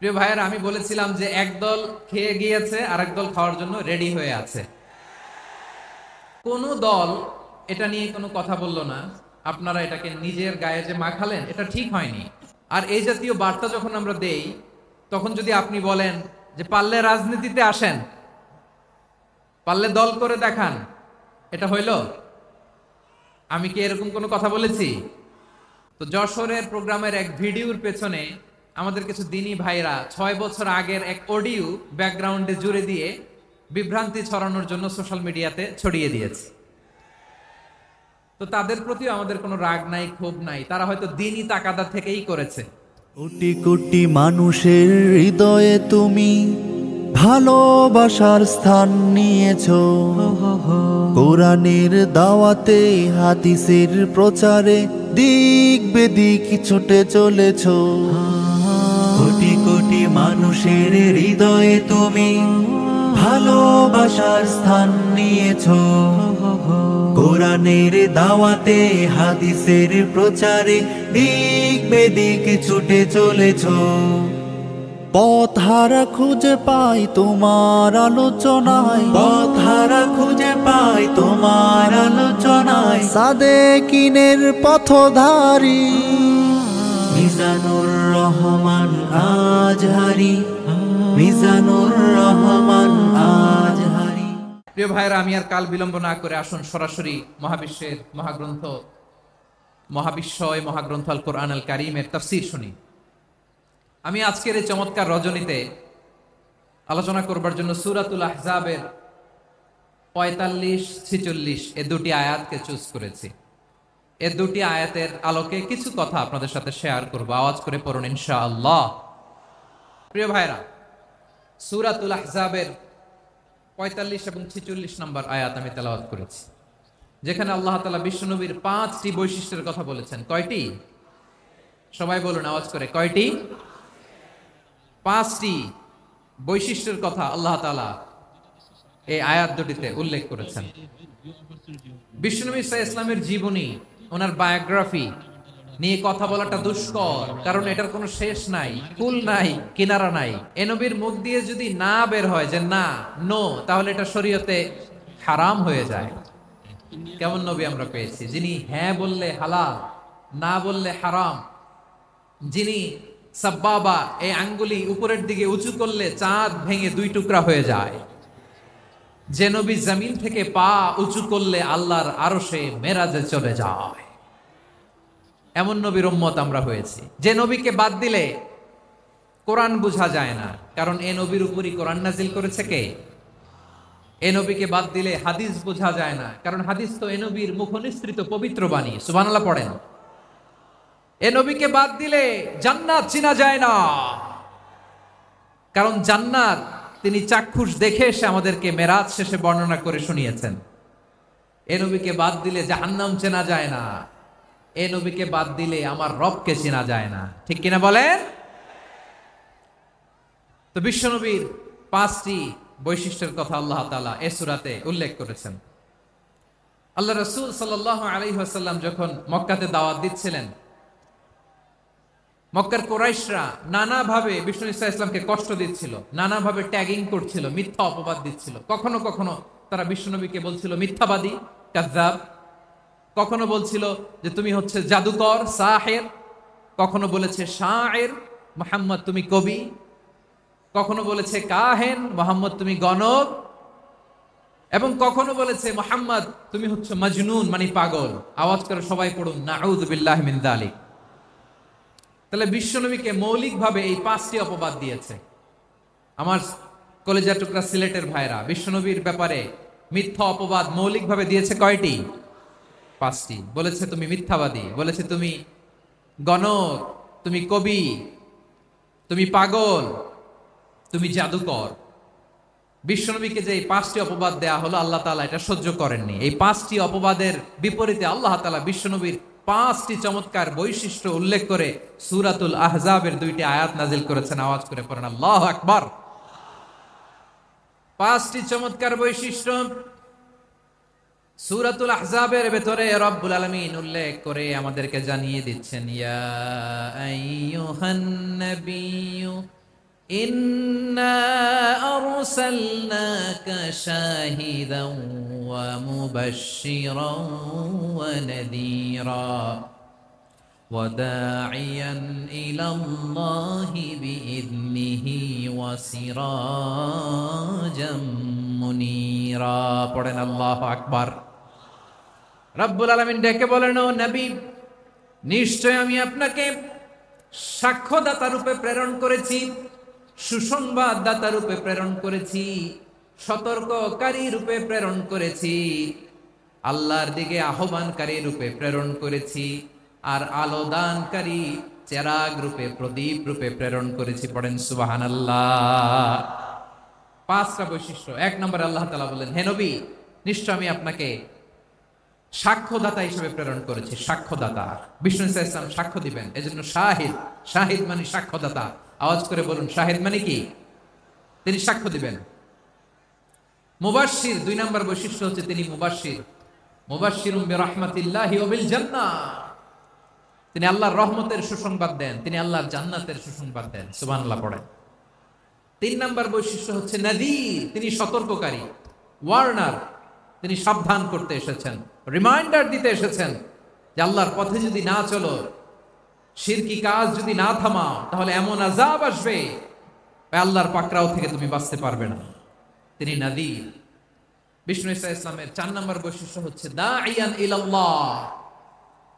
প্রিয় ভাইয়েরা, আমি বলেছিলাম যে একদল খেয়ে গিয়েছে আর একদল খাওয়ার জন্য রেডি হয়ে আছে। কোন দল এটা নিয়ে কোনো কথা বললো না। আপনারা এটাকে নিজের গায়ে যে মাখালেন, এটা ঠিক হয়নি। আর এই জাতীয় বার্তা যখন আমরা দেই, তখন যদি আপনি বলেন যে পারলে রাজনীতিতে আসেন, পারলে দল করে দেখান, এটা হইল? আমি কি এরকম কোনো কথা বলেছি? তো যশোরের প্রোগ্রামের এক ভিডিওর পেছনে আমাদের কিছু দিনী ভাইরা 6 বছর আগের এক অডিও ব্যাকগ্রাউন্ডে জুড়ে দিয়ে বিভ্রান্তি ছড়ানোর জন্য সোশ্যাল মিডিয়াতে ছড়িয়ে দিয়েছে। তো তাদের প্রতিও আমাদের কোনো রাগ নাই, ক্ষোভ নাই। তারা হয়তো দিনই তাকাদা থেকেই করেছে। কোটি কোটি মানুষের হৃদয়ে তুমি ভালোবাসার স্থান নিয়েছো। কোরআনের দাওয়াতে হাদিসের প্রচারে দিক বেদিক ছুটে চলেছো। কোটি কোটি মানুষের হৃদয়ে তুমি ভালোবাসার স্থান নিয়েছো। কোরআনের দাওয়াতে হাদিসের প্রচারে দিক বেদিক ছুটে চলেছো। পথ হারা খুঁজে পাই তোমার আলোচনায়, পথ হারা খুঁজে পাই তোমার আলোচনায়। সাদেকিনের পথধারী মিজানুর রহমান আজহারি, মিজানুর রহমান আজহারি। প্রিয় ভাইরা, আমি আর কাল বিলম্ব না করে আসুন সরাসরি মহাবিশ্বের মহাগ্রন্থ, মহাবিশ্বয় মহাগ্রন্থ আল কোরআন আল কারীমের তাফসীর শুনি। আমি আজকের এই চমৎকার রজনীতে আলোচনা করবার জন্য সূরাতুল আহজাবের 45-46 এ দুটি আয়াতকে চুজ করেছি। এ দুটি আয়াতের আলোকে কিছু কথা আপনাদের সাথে শেয়ার করব। আওয়াজ করে পড়ুন ইনশাআল্লাহ। প্রিয় ভাইরা, সূরাতুল আহজাবের 45 এবং 46 নম্বর আয়াত আমি তেলাওয়াত করেছি, যেখানে আল্লাহ তাআলা বিশ্বনবীর 5টি বৈশিষ্ট্যের কথা বলেছেন। কয়টি? সবাই বলুন আওয়াজ করে, কয়টি? 5টি বৈশিষ্ট্যের কথা আল্লাহ তাআলা এই আয়াত দুটিতে উল্লেখ করেছেন। বিশ্বনবী সাল্লাল্লাহু আলাইহি ওয়াসাল্লামের জীবনী, ওনার বায়োগ্রাফি নিয়ে কথা বলাটা দুষ্কর, কারণ এটার কোনো শেষ নাই, কুল নাই, কিনারা নাই। এ নবীর মুখ দিয়ে যদি না বের হয় যে না, নো, তাহলে এটা শরীয়তে হারাম হয়ে যায়। কেমন নবী আমরা পেয়েছি, যিনি হ্যাঁ বললে হালাল, না বললে হারাম, যিনি সাব্বাবা, এই আঙ্গুলি উপরের দিকে উঁচু করলে চাঁদ ভেঙে 2 টুকরা হয়ে যায়, যে নবী জমিন থেকে পা উঁচু করলে আল্লাহর আরশে মেরাজে চলে যায়, এমন নবীর উম্মত আমরা হয়েছি। যে নবীকে বাদ দিলে কোরআন বোঝা যায় না, কারণ এ নবীর উপরই কোরআন নাজিল করেছে কে? এ নবীকে বাদ দিলে হাদিস বোঝা যায় না, কারণ হাদিস তো এ নবীর মুখনিসৃত পবিত্র বাণী। সুবহানাল্লাহ পড়েন। এ নবীকে বাদ দিলে জান্নাত চিনা যায় না, কারণ জান্নাত তিনি চাক্ষুষ দেখে এসে আমাদেরকে মেরাজ শেষে বর্ণনা করে শুনিয়েছেন। এ নবীকে বাদ দিলে জাহান্নাম চেনা যায় না, এ নবীকে বাদ দিলে আমার রবকে চেনা যায় না। ঠিক কিনা বলেন? তো বিশ্বনবীর 5টি বৈশিষ্ট্যের কথা আল্লাহ তাআলা এই সূরাতে উল্লেখ করেছেন। আল্লাহ রাসূল সাল্লাল্লাহু আলাইহি ওয়াসাল্লাম যখন মক্কাতে দাওয়াত দিচ্ছিলেন, মক্কার কুরাইশরা নানাভাবে বিষ্ণু ইসা ইসলামকে কষ্ট দিচ্ছিল, নানাভাবে ট্যাগিং করছিল, মিথ্যা অপবাদ দিচ্ছিল। কখনো কখনো তারা বিশ্বনবীকে বলছিল মিথ্যাবাদী, কাযযাব। কখনো বলছিল যে তুমি হচ্ছে জাদুকর, সাহের। কখনো বলেছে শায়ের, মুহাম্মদ তুমি কবি। কখনো বলেছে কাহেন, মুহাম্মদ তুমি গণক। এবং কখনো বলেছে মুহাম্মদ তুমি হচ্ছে মাজনুন, মানে পাগল। আওয়াজ করে সবাই পড়ুন নাউযু বিল্লাহি মিন যালিক। তাহলে বিশ্বনবীকে মৌলিকভাবে এই 5টি অপবাদ দিয়েছে। আমার কলেজের টুকরা সিলেটের ভাইরা, বিশ্বনবীর ব্যাপারে মিথ্যা অপবাদ মৌলিকভাবে দিয়েছে কয়টি? 5টি। বলেছে তুমি মিথ্যাবাদী, বলেছে তুমি গণক, তুমি কবি, তুমি পাগল, তুমি জাদুকর। বিশ্বনবীকে যে এই 5টি অপবাদ দেয়া হলো, আল্লাহ তাআলা এটা সহ্য করেননি। এই 5টি অপবাদের বিপরীতে আল্লাহ তাআলা বিশ্বনবীর 5টি চমৎকার বৈশিষ্ট্য উল্লেখ করে সূরাতুল আহজাবের 2টি আয়াত নাজিল করেছেন। আওয়াজ করে পড়েন আল্লাহু আকবার। 5টি চমৎকার বৈশিষ্ট্য সূরাতুল আহজাবের ভেতরে রব্বুল আলামিন উল্লেখ করে আমাদেরকে জানিয়ে দিচ্ছেন, ইয়া আইয়ুহান নাবিয়্যু ইন্না আরসালনাকা শাহিদান ওয়া মুবাশশিরান ওয়া নাযীরা وداعيا إلى الله بإذنه وسراجا منيرا পড়েন আল্লাহু আকবার। রব্বুল আলামিন ডেকে বলেন, ও নবী, নিশ্চয় আমি আপনাকে সাক্ষ্যদাতা রূপে প্রেরণ করেছি, সুসংবাদদাতা রূপে প্রেরণ করেছি, সতর্ককারী রূপে প্রেরণ করেছি, আল্লাহর দিকে আহ্বানকারী রূপে প্রেরণ করেছি, আর আলো দানকারী চেরাগ রূপে, প্রদীপ রূপে প্রেরণ করেছি। পড়েন সুবহানাল্লাহ। 5টা বৈশিষ্ট্য। 1 নম্বরে আল্লাহ তাআলা বলেন, হে নবী, নিশ্চয় আমি আপনাকে সাক্ষ্যদাতা হিসেবে প্রেরণ করেছি। সাক্ষ্যদাতা, বিষ্ণু ইসা ইসলাম সাক্ষ্য দিবেন, এজন্য শাহিদ। শাহিদ মানে সাক্ষ্যদাতা। আওয়াজ করে বলুন, শাহিদ মানে কি? তিনি সাক্ষ্য দিবেন। মুবাশশির, 2 নম্বর বৈশিষ্ট্য হচ্ছে তিনি মুবাশশির। মুবাশশিরুম বিরাহমাতিল্লাহি ওয়া বিল জান্নাহ, তিনি আল্লাহর রহমতের সুসংবাদ দেন, তিনি আল্লাহর জান্নাতের সুসংবাদ দেন। সুবহানাল্লাহ পড়েন। 3 নম্বর বৈশিষ্ট্য হচ্ছে নাযীর, তিনি সতর্ককারী, ওয়ার্নার, তিনি সাবধান করতে এসেছেন, রিমাইন্ডার দিতে এসেছেন যে আল্লাহর পথে যদি না চলো, শিরকি কাজ যদি না থামাও, তাহলে এমন আযাব আসবে আল্লাহর পাকড়াও থেকে তুমি বাঁচতে পারবে না। তিনি নাযীর। বিষ্ণু ইসা ইসলামের 4 নম্বর বৈশিষ্ট্য হচ্ছে দাঈয়ান ইলাল্লাহ,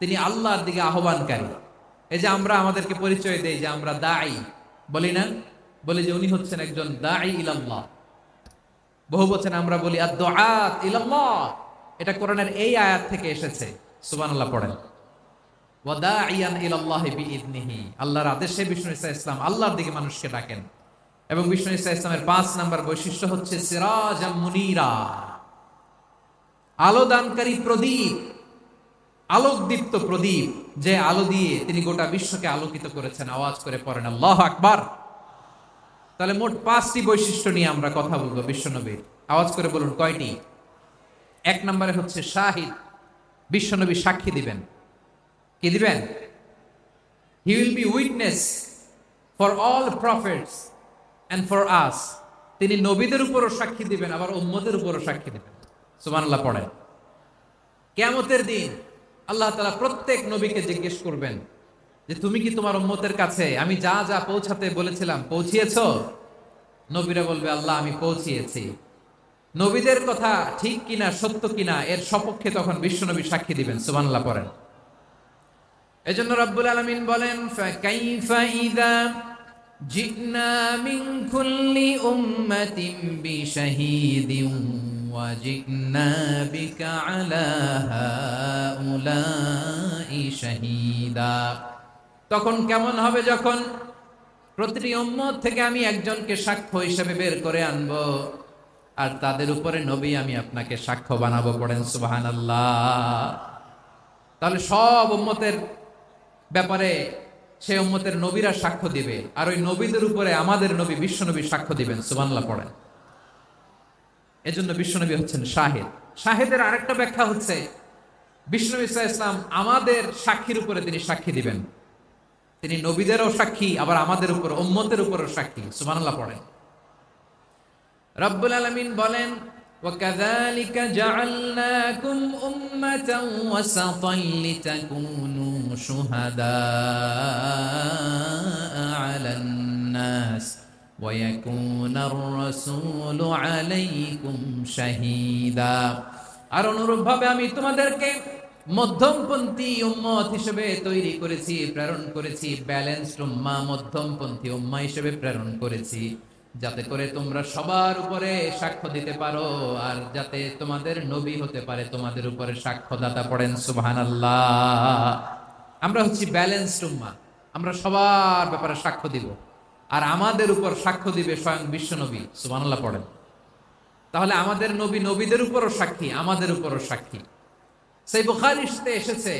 তিনি আল্লাহর দিকে আহ্বানকারী। এই যে আমরা আমাদেরকে পরিচয় দেই যে আমরা দাঈ, বলি না? বলি যে উনি হচ্ছেন একজন দাঈ ইলাল্লাহ। বহু বচনে আমরা বলি আদ-দুআত ইলাল্লাহ। এটা কোরআনের এই আয়াত থেকে এসেছে। সুবহানাল্লাহ পড়েন। ওয়া দাঈয়ান ইলাল্লাহি বিইذনিহি, আল্লাহর আদেশে বিষ্ণু ইসা ইসলাম আল্লাহর দিকে মানুষকে ডাকেন। এবং বিষ্ণু ইসা ইসলামের 5 নম্বর বৈশিষ্ট্য হচ্ছে সিরাজাম মুনীরা, আলো দানকারী প্রদীপ, আলোকদীপ্ত প্রদীপ, যে আলো দিয়ে তিনি গোটা বিশ্বকে আলোকিত করেছেন। আওয়াজ করে পড়েন আল্লাহু আকবার। তাহলে মোট 5টি বৈশিষ্ট্য নিয়ে আমরা কথা বলবো বিশ্বনবীর। আওয়াজ করে বলুন কয়টি? 1 নম্বরে হচ্ছে শাহিদ, বিশ্বনবী সাক্ষী দিবেন। কি দিবেন? He will be witness for all prophets and for us. তিনি নবীদের উপরও সাক্ষী দিবেন, আবার উম্মতের উপরও সাক্ষী দিবেন। সুবহানাল্লাহ পড়েন। কিয়ামতের দিন আল্লাহ তাআলা প্রত্যেক নবীকে জিজ্ঞেস করবেন যে তুমি কি তোমার উম্মতের কাছে আমি যা যা পৌঁছাতে বলেছিলাম পৌঁছিয়েছো? নবীরা বলবে আল্লাহ আমি পৌঁছিয়েছি। নবীদের কথা ঠিক কিনা, সত্য কিনা, এর সপক্ষে তখন বিশ্বনবী সাক্ষী দিবেন। সুবহানাল্লাহ পড়েন। এজন্য রব্বুল আলামিন বলেন, ফাকাইফা ইযা জিনা মিন কুল্লি উম্মাতিন বিশাহীদিন ওয়া জিনা বিকা আলা হাউলাই শাহীদা। তখন কেমন হবে যখন প্রতিটি উম্মত থেকে আমি একজনকে সাক্ষ্য হিসেবে বের করে আনবো, আর তাদের উপরে নবী আমি আপনাকে সাক্ষ্য বানাবো। পড়েন সুবহানাল্লাহ। তাহলে সব উম্মতের ব্যাপারে সেই উম্মতের নবীরা সাক্ষ্য দিবে, আর ওই নবীদের উপরে আমাদের নবী বিশ্বনবী সাক্ষ্য দিবেন। সুবহানাল্লাহ পড়েন। এজন্য বিশ্বনবী হচ্ছেন শাহিদ। শাহিদের আরেকটা ব্যাখ্যা হচ্ছে বিশ্বনবী সাল্লাল্লাহু আলাইহি ওয়াসাল্লাম আমাদের সাক্ষীর উপরে তিনি সাক্ষী দিবেন। তিনি নবীদেরও সাক্ষী, আবার আমাদের উপর, উম্মতের উপরও সাক্ষী। সুবহানাল্লাহ পড়েন। রব্বুল আলামিন বলেন, وَكَذَلِكَ جَعَلْنَاكُمْ أُمَّةً وَسَطًا لِتَكُونُوا شُهَدَاءَ عَلَى النَّاسِ وَيَكُونَ الرَّسُولُ عَلَيْكُمْ شَهِيدًا। আর অনুরূপভাবে আমি তোমাদেরকে মধ্যমপন্থী উম্মত হিসেবে তৈরি করেছি, প্রেরণ করেছি। ব্যালেন্সড উম্মাহ, মধ্যমপন্থী উম্মাহ হিসেবে প্রেরণ করেছি, যাতে করে তোমরা সবার উপরে সাক্ষ্য দিতে পারো, আর যাতে তোমাদের নবী হতে পারে তোমাদের উপরে সাক্ষ্যদাতা। পড়েন সুবহানাল্লাহ। আমরা হচ্ছি ব্যালেন্সড উম্মাহ, আমরা সবার ব্যাপারে সাক্ষ্য দিব, আর আমাদের উপর সাক্ষ্য দিবে স্বয়ং বিশ্বনবী। সুবহানাল্লাহ পড়েন। তাহলে আমাদের নবী নবীদের উপরও সাক্ষী, আমাদের উপরও সাক্ষী। সেই বুখারীতে এসেছে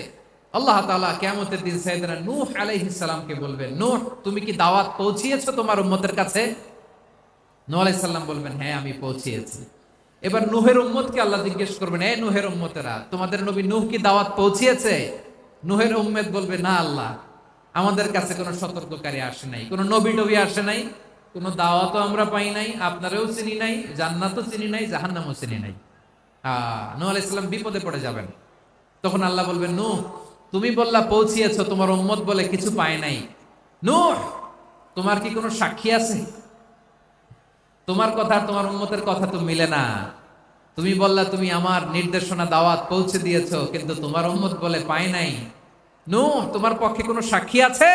আল্লাহ তাআলা কিয়ামতের দিন সাইয়েদনা নূহ আলাইহিস সালামকে বলবেন, নূহ তুমি কি দাওয়াত পৌঁছিয়েছো তোমার উম্মতের কাছে? নূহ আলাইহিস সালাম বলবেন, হ্যাঁ আমি পৌঁছিয়েছি। এবার নূহের উম্মতকে আল্লাহ জিজ্ঞেস করবেন, এই নূহের উম্মতেরা, তোমাদের নবী নূহ কি দাওয়াত পৌঁছিয়েছে? নূহের উম্মত বলবে, না আল্লাহ, আমাদের কাছে কোনো সতর্ককারী আসে নাই, কোনো নবী আসে নাই, কোনো দাওয়াতও আমরা পাই নাই, আপনারাও চিনি নাই, জান্নাতও চিনি নাই, জাহান্নামও চিনি নাই। নূহ আলাইহিস সালাম বিপদে পড়ে যাবেন। তখন আল্লাহ বলবেন, নূহ তুমি বললা পৌঁছিয়েছো, তোমার উম্মত বলে কিছু পায় নাই। নূহ তোমার কি কোনো সাক্ষী আছে? তোমার কথা আর তোমার উম্মতের কথা তো মিলে না। তুমি বললা তুমি আমার নির্দেশনা দাওয়াত পৌঁছে দিয়েছো, কিন্তু তোমার উম্মত বলে পায় নাই। নূহ তোমার পক্ষে কোনো সাক্ষী আছে?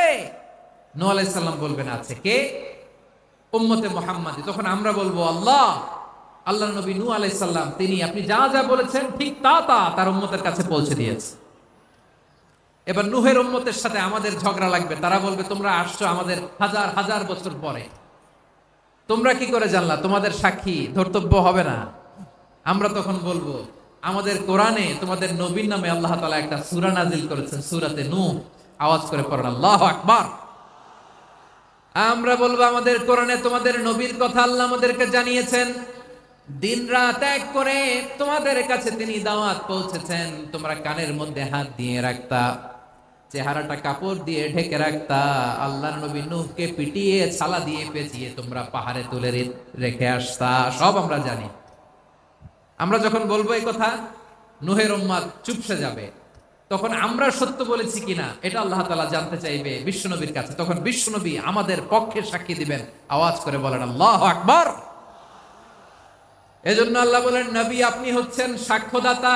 নূহ আলাইহিস সালাম বলবেন আছে। কে? উম্মতে মুহাম্মাদি। তখন আমরা বলবো আল্লাহ নবী নূহ আলাইহিস সালাম তিনি আপনি যা যা বলেছেন ঠিক তা তার উম্মতের কাছে পৌঁছে দিয়েছে। এবার নূহের উম্মতের সাথে আমাদের ঝগড়া লাগবে। তারা বলবে তোমরা আসছো আমাদের হাজার হাজার বছর পরে, তোমরা কি করে জানলা? তোমাদের সাক্ষী ধর্তব্য হবে না। আমরা তখন বলবো আমাদের কোরআনে তোমাদের নবীর নামে আল্লাহ তাআলা একটা সূরা নাজিল করেছেন, সূরাতে নূহ। আওয়াজ করে পড়েন আল্লাহু আকবার। আমরা বলবো আমাদের কোরআনে তোমাদের নবীর কথা আল্লাহ আমাদেরকে জানিয়েছেন, দিন রাত এক করে তোমাদের কাছে তিনি দাওয়াত পৌঁছেছেন। তোমরা কানের মধ্যে হাত দিয়ে রাখতা, চেহারাটা কাপড় দিয়ে ঢেকে রাখতা, আল্লাহর নবী নূহকে পিটিয়ে ছালা দিয়ে পেঁচিয়ে তোমরা পাহাড়ে তুলে রেখে আসতা। সব আমরা জানি। আমরা যখন বলবো এই কথা, নূহের উম্মত চুপসে যাবে। তখন আমরা সত্য বলেছি কিনা এটা আল্লাহ তাআলা জানতে চাইবে বিশ্বনবীর কাছে। তখন বিশ্বনবী আমাদের পক্ষে সাক্ষী দিবেন। আওয়াজ করে বলেন আল্লাহু আকবার। এজন্য আল্লাহ বলেন, নবী আপনি হচ্ছেন সাক্ষ্যদাতা,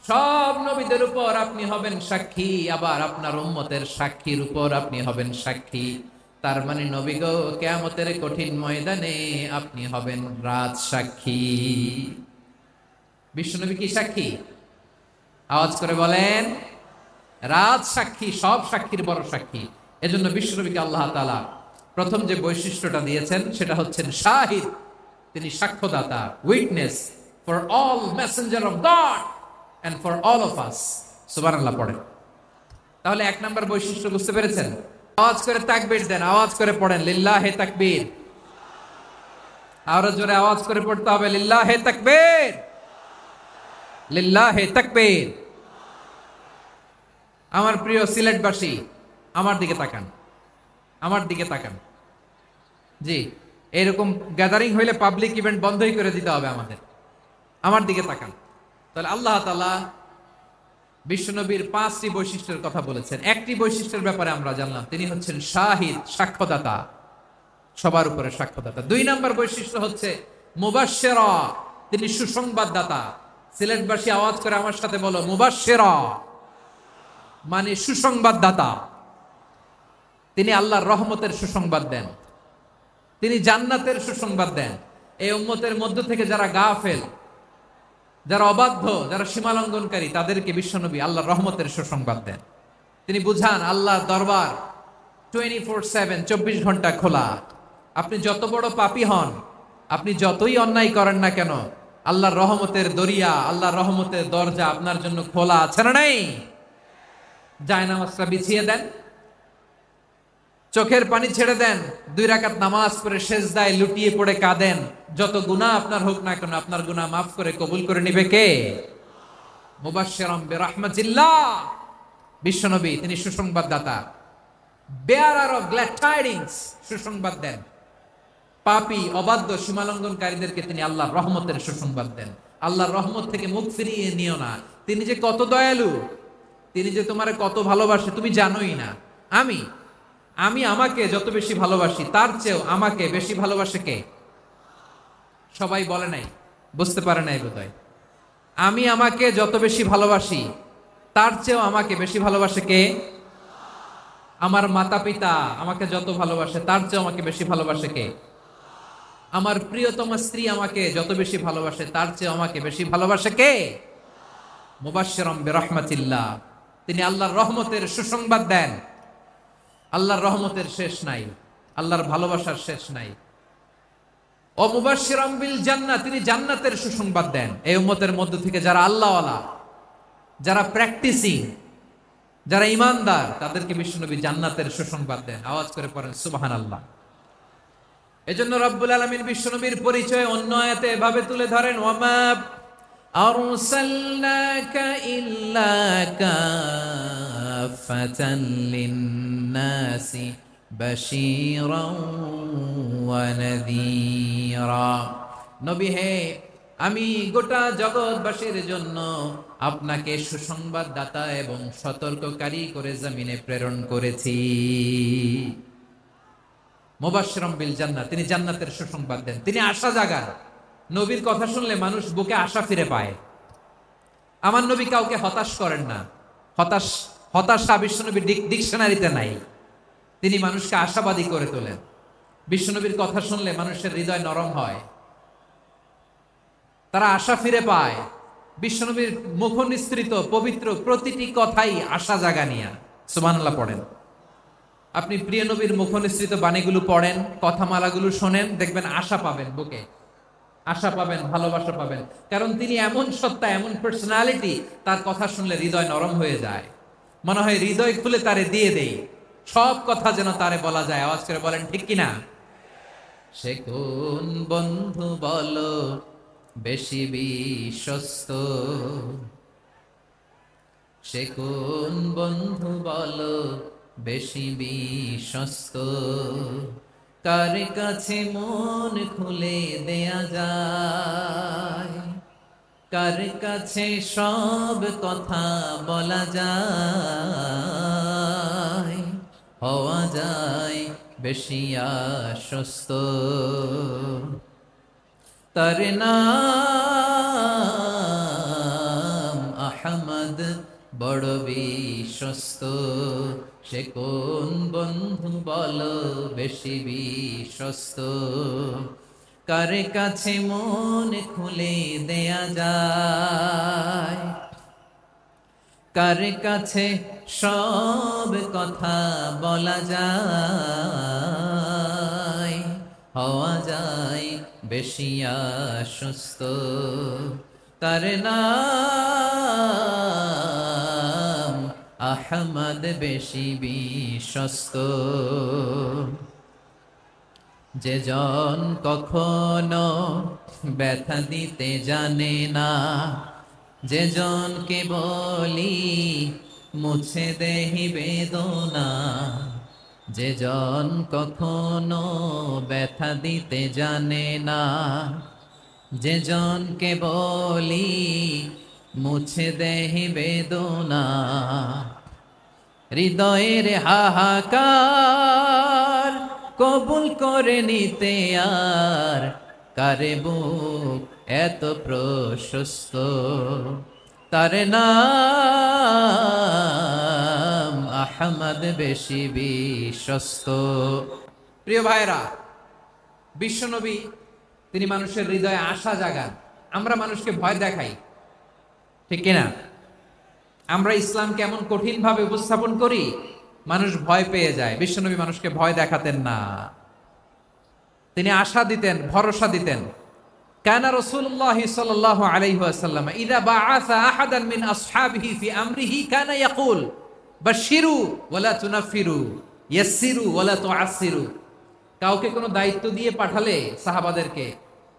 সব নবীদের উপর আপনি হবেন সাক্ষী, আবার আপনার উম্মতের সাক্ষীর উপর আপনি হবেন সাক্ষী। তার মানে নবী গো, কিয়ামতের কঠিন ময়দানে আপনি হবেন রাজ সাক্ষী। বিশ্বনবী কি সাক্ষী? আওয়াজ করে বলেন রাজ সাক্ষী, সব সাক্ষীর বড় সাক্ষী। এজন্য বিশ্বনবীকে আল্লাহ তাআলা প্রথম যে বৈশিষ্ট্যটা দিয়েছেন সেটা হচ্ছেন শাহিদ। তিনি সাক্ষ্যদাতা, witness for all messenger of God and for all of us. সুবহানাল্লাহ পড়েন। তাহলে এক নাম্বার বৈশিষ্ট্য বুঝতে পেরেছেন? আওয়াজ করে তাকবীর দেন, আওয়াজ করে পড়েন লিল্লাহে তাকবীর। আরো জোরে আওয়াজ করে পড়তে হবে লিল্লাহে তাকবীর, লিল্লাহে তাকবীর। আমার প্রিয় সিলেটবাসী, আমার দিকে তাকান, আমার দিকে তাকান। জি, এরকম গ্যাদারিং হইলে পাবলিক ইভেন্ট বন্ধই করে দিতে হবে আমাদের। আমার দিকে তাকান। তাহলে আল্লাহ তাআলা বিশ্বনবীর 5টি বৈশিষ্ট্যের কথা বলেছেন। একটি বৈশিষ্ট্যের ব্যাপারে আমরা জানলাম, তিনি হচ্ছেন শাহিদ, সাক্ষ্যদাতা, সবার উপরে সাক্ষ্যদাতা। 2 নম্বর বৈশিষ্ট্য হচ্ছে মুবাশশিরা, তিনি সুসংবাদদাতা। সিলেটবাসী আওয়াজ করে আমার সাথে বলো মুবাশশিরা, মানে সুসংবাদদাতা। তিনি আল্লাহর রহমতের সুসংবাদ দেন, তিনি জান্নাতের সুসংবাদ দেন। এই উম্মতের মধ্য থেকে যারা গাফেল, যারা অবাধ্য, যারা সীমালঙ্ঘনকারী, তাদেরকে বিশ্বনবী আল্লাহর রহমতের সুসংবাদ দেন। তিনি বুঝান আল্লাহর দরবার 24/7, 24 ঘন্টা খোলা। আপনি যত বড় পাপী হন, আপনি যতই অন্যায় করেন না কেন, আল্লাহর রহমতের দরিয়া, আল্লাহর রহমতের দরজা আপনার জন্য খোলা আছে না নাই? জায়নামাজটা বিছিয়ে দেন, চোখের পানি ছেড়ে দেন, 2 রাকাত নামাজ পড়ে সেজদায় লুটিয়ে পড়ে কাঁদেন। যত গুনাহ আপনার হোক না কেন, আপনার গুনাহ মাফ করে কবুল করে নিবে কে? মুবাশশিরাম বিরাহমাতিল্লাহ। বিশ্বনবী তিনি সুসংবাদদাতা, বেয়ারার অফ গ্ল্যাড টাইডিংস, সুসংবাদ দেন। পাপী, অবাধ্য, সীমালঙ্ঘনকারীদেরকে তিনি আল্লাহর রহমতের সুসংবাদ দেন। আল্লাহর রহমত থেকে মুখ ফিরিয়ে নিও না। তিনি যে কত দয়ালু, তিনি যে তোমারে কত ভালোবাসে তুমি জানোই না। আমি আমাকে যত বেশি ভালোবাসি তার চেয়েও আমাকে বেশি ভালোবাসে কে? সবাই বলে নাই, বুঝতে পারে নাই বোধহয়। আমি আমাকে যত বেশি ভালোবাসি তার চেয়েও আমাকে বেশি ভালোবাসে কে? আমার মাতা পিতা আমাকে যত ভালোবাসে তার চেয়েও আমাকে বেশি ভালোবাসে কে? আমার প্রিয়তমা স্ত্রী আমাকে যত বেশি ভালোবাসে তার চেয়েও আমাকে বেশি ভালোবাসে কে? মুবাশশিরাম বিরাহমাতিল্লাহ, তিনি আল্লাহর রহমতের সুসংবাদ দেন। আল্লাহর রহমতের শেষ নাই, আল্লাহর ভালোবাসার শেষ নাই। ও মুবাশশিরাম বিল জান্নাহ, তিনি জান্নাতের সুসংবাদ দেন। এই উম্মতের মধ্য থেকে যারা আল্লাহওয়ালা, যারা প্র্যাকটিসিং, যারা ঈমানদার, তাদেরকে বিশ্বনবী জান্নাতের সুসংবাদ দেন। আওয়াজ করে পড়েন সুবহানাল্লাহ। এজন্য রব্বুল আলামিন বিশ্বনবীর পরিচয় অন্য আয়াতে এভাবে তুলে ধরেন, ওয়ামা আরসালনাকা ইল্লা কাফাতান লিন্নাসি বাশীরা ওয়া নাযীরা। নবী হে, আমি গোটা জগৎবাসীর জন্য আপনাকে সুসংবাদদাতা এবং সতর্ককারী করে জমিনে প্রেরণ করেছি। মুবাশশিরাম বিল জান্নাহ, তিনি জান্নাতের সুসংবাদ দেন, তিনি আশা জাগান। নবীর কথা শুনলে মানুষ বুকে আশা ফিরে পায়। আমার নবী কাউকে হতাশ করেন না। হতাশা বিশ্বনবীর ডিকশনারিতে নাই। তিনি মানুষকে আশাবাদী করে তোলেন। বিশ্বনবীর কথা শুনলে মানুষের হৃদয় নরম হয়, তারা আশা ফিরে পায়। বিশ্বনবীর মুখ নিঃসৃত পবিত্র প্রতিটি কথাই আশা জাগানিয়া। সুবহানাল্লাহ পড়েন। আপনি প্রিয় নবীর মুখ নিঃসৃত বাণীগুলো পড়েন, কথামালাগুলো শোনেন, দেখবেন আশা পাবেন, বুকে আশা পাবেন, ভালোবাসা পাবেন। কারণ তিনি এমন সত্তা, এমন পার্সোনালিটি, তার কথা শুনলে হৃদয় নরম হয়ে যায়। মনে হয় হৃদয় খুলে তারে দিয়ে দেই, সব কথা যেন তারে বলা যায়। আওয়াজ করে বলেন ঠিক কিনা? সে কোন বন্ধু বলো বেশি বিশ্বস্ত, সে কোন বন্ধু বলো বেশি বিশ্বস্ত, কার কাছে মন খুলে দেয়া যায়, কার কাছে সব কথা বলা যায়, হওয়া যায় বেশি আশ্বস্ত। তার নাম আহমদ, বড় বিশ্বস্ত। সে কোন বন্ধু বলো বেশি বিশ্বস্ত, কার কাছে মন খুলে দেয়া যায়, কার কাছে সব কথা বলা যায়, হওয়া যায় বেশি আশ্বস্ত। তার নাম আহমদ, বেশি বিশ্বস্ত। যে জন কখনো ব্যথা দিতে জানে না, যে জনকে বলি মুছে দেহি বেদনা, যে জন কখনো ব্যথা দিতে জানে না, যে জনকে বলি মুছে দেহি বেদনা, হৃদয়ের হাহাকার কবুল করে নিতে আর কারে বুক এত প্রশস্ত। তার নাম আহমদ, বেশি বিশ্বস্ত। প্রিয় ভাইরা, বিশ্বনবী তিনি মানুষের হৃদয়ে আশা জাগান। আমরা মানুষকে ভয় দেখাই, ঠিক কিনা? আমরা ইসলামকে এমন কঠিন ভাবে উপস্থাপন করি, মানুষ ভয় পেয়ে যায়। বিশ্বনবী মানুষকে ভয় দেখাতেন না, তিনি আশা দিতেন, ভরসা দিতেন। কানা রাসূলুল্লাহ সাল্লাল্লাহু আলাইহি ওয়াসাল্লাম ইযা বাআসা আহাদান মিন আসহাবিহি ফি আমরিহি কানা ইয়াকুল বাশশিরু ওয়ালা তুনাফিরু, ইয়াসসিরু ওয়ালা তুআসসিরু। কাউকে কোনো দায়িত্ব দিয়ে পাঠালে সাহাবাদেরকে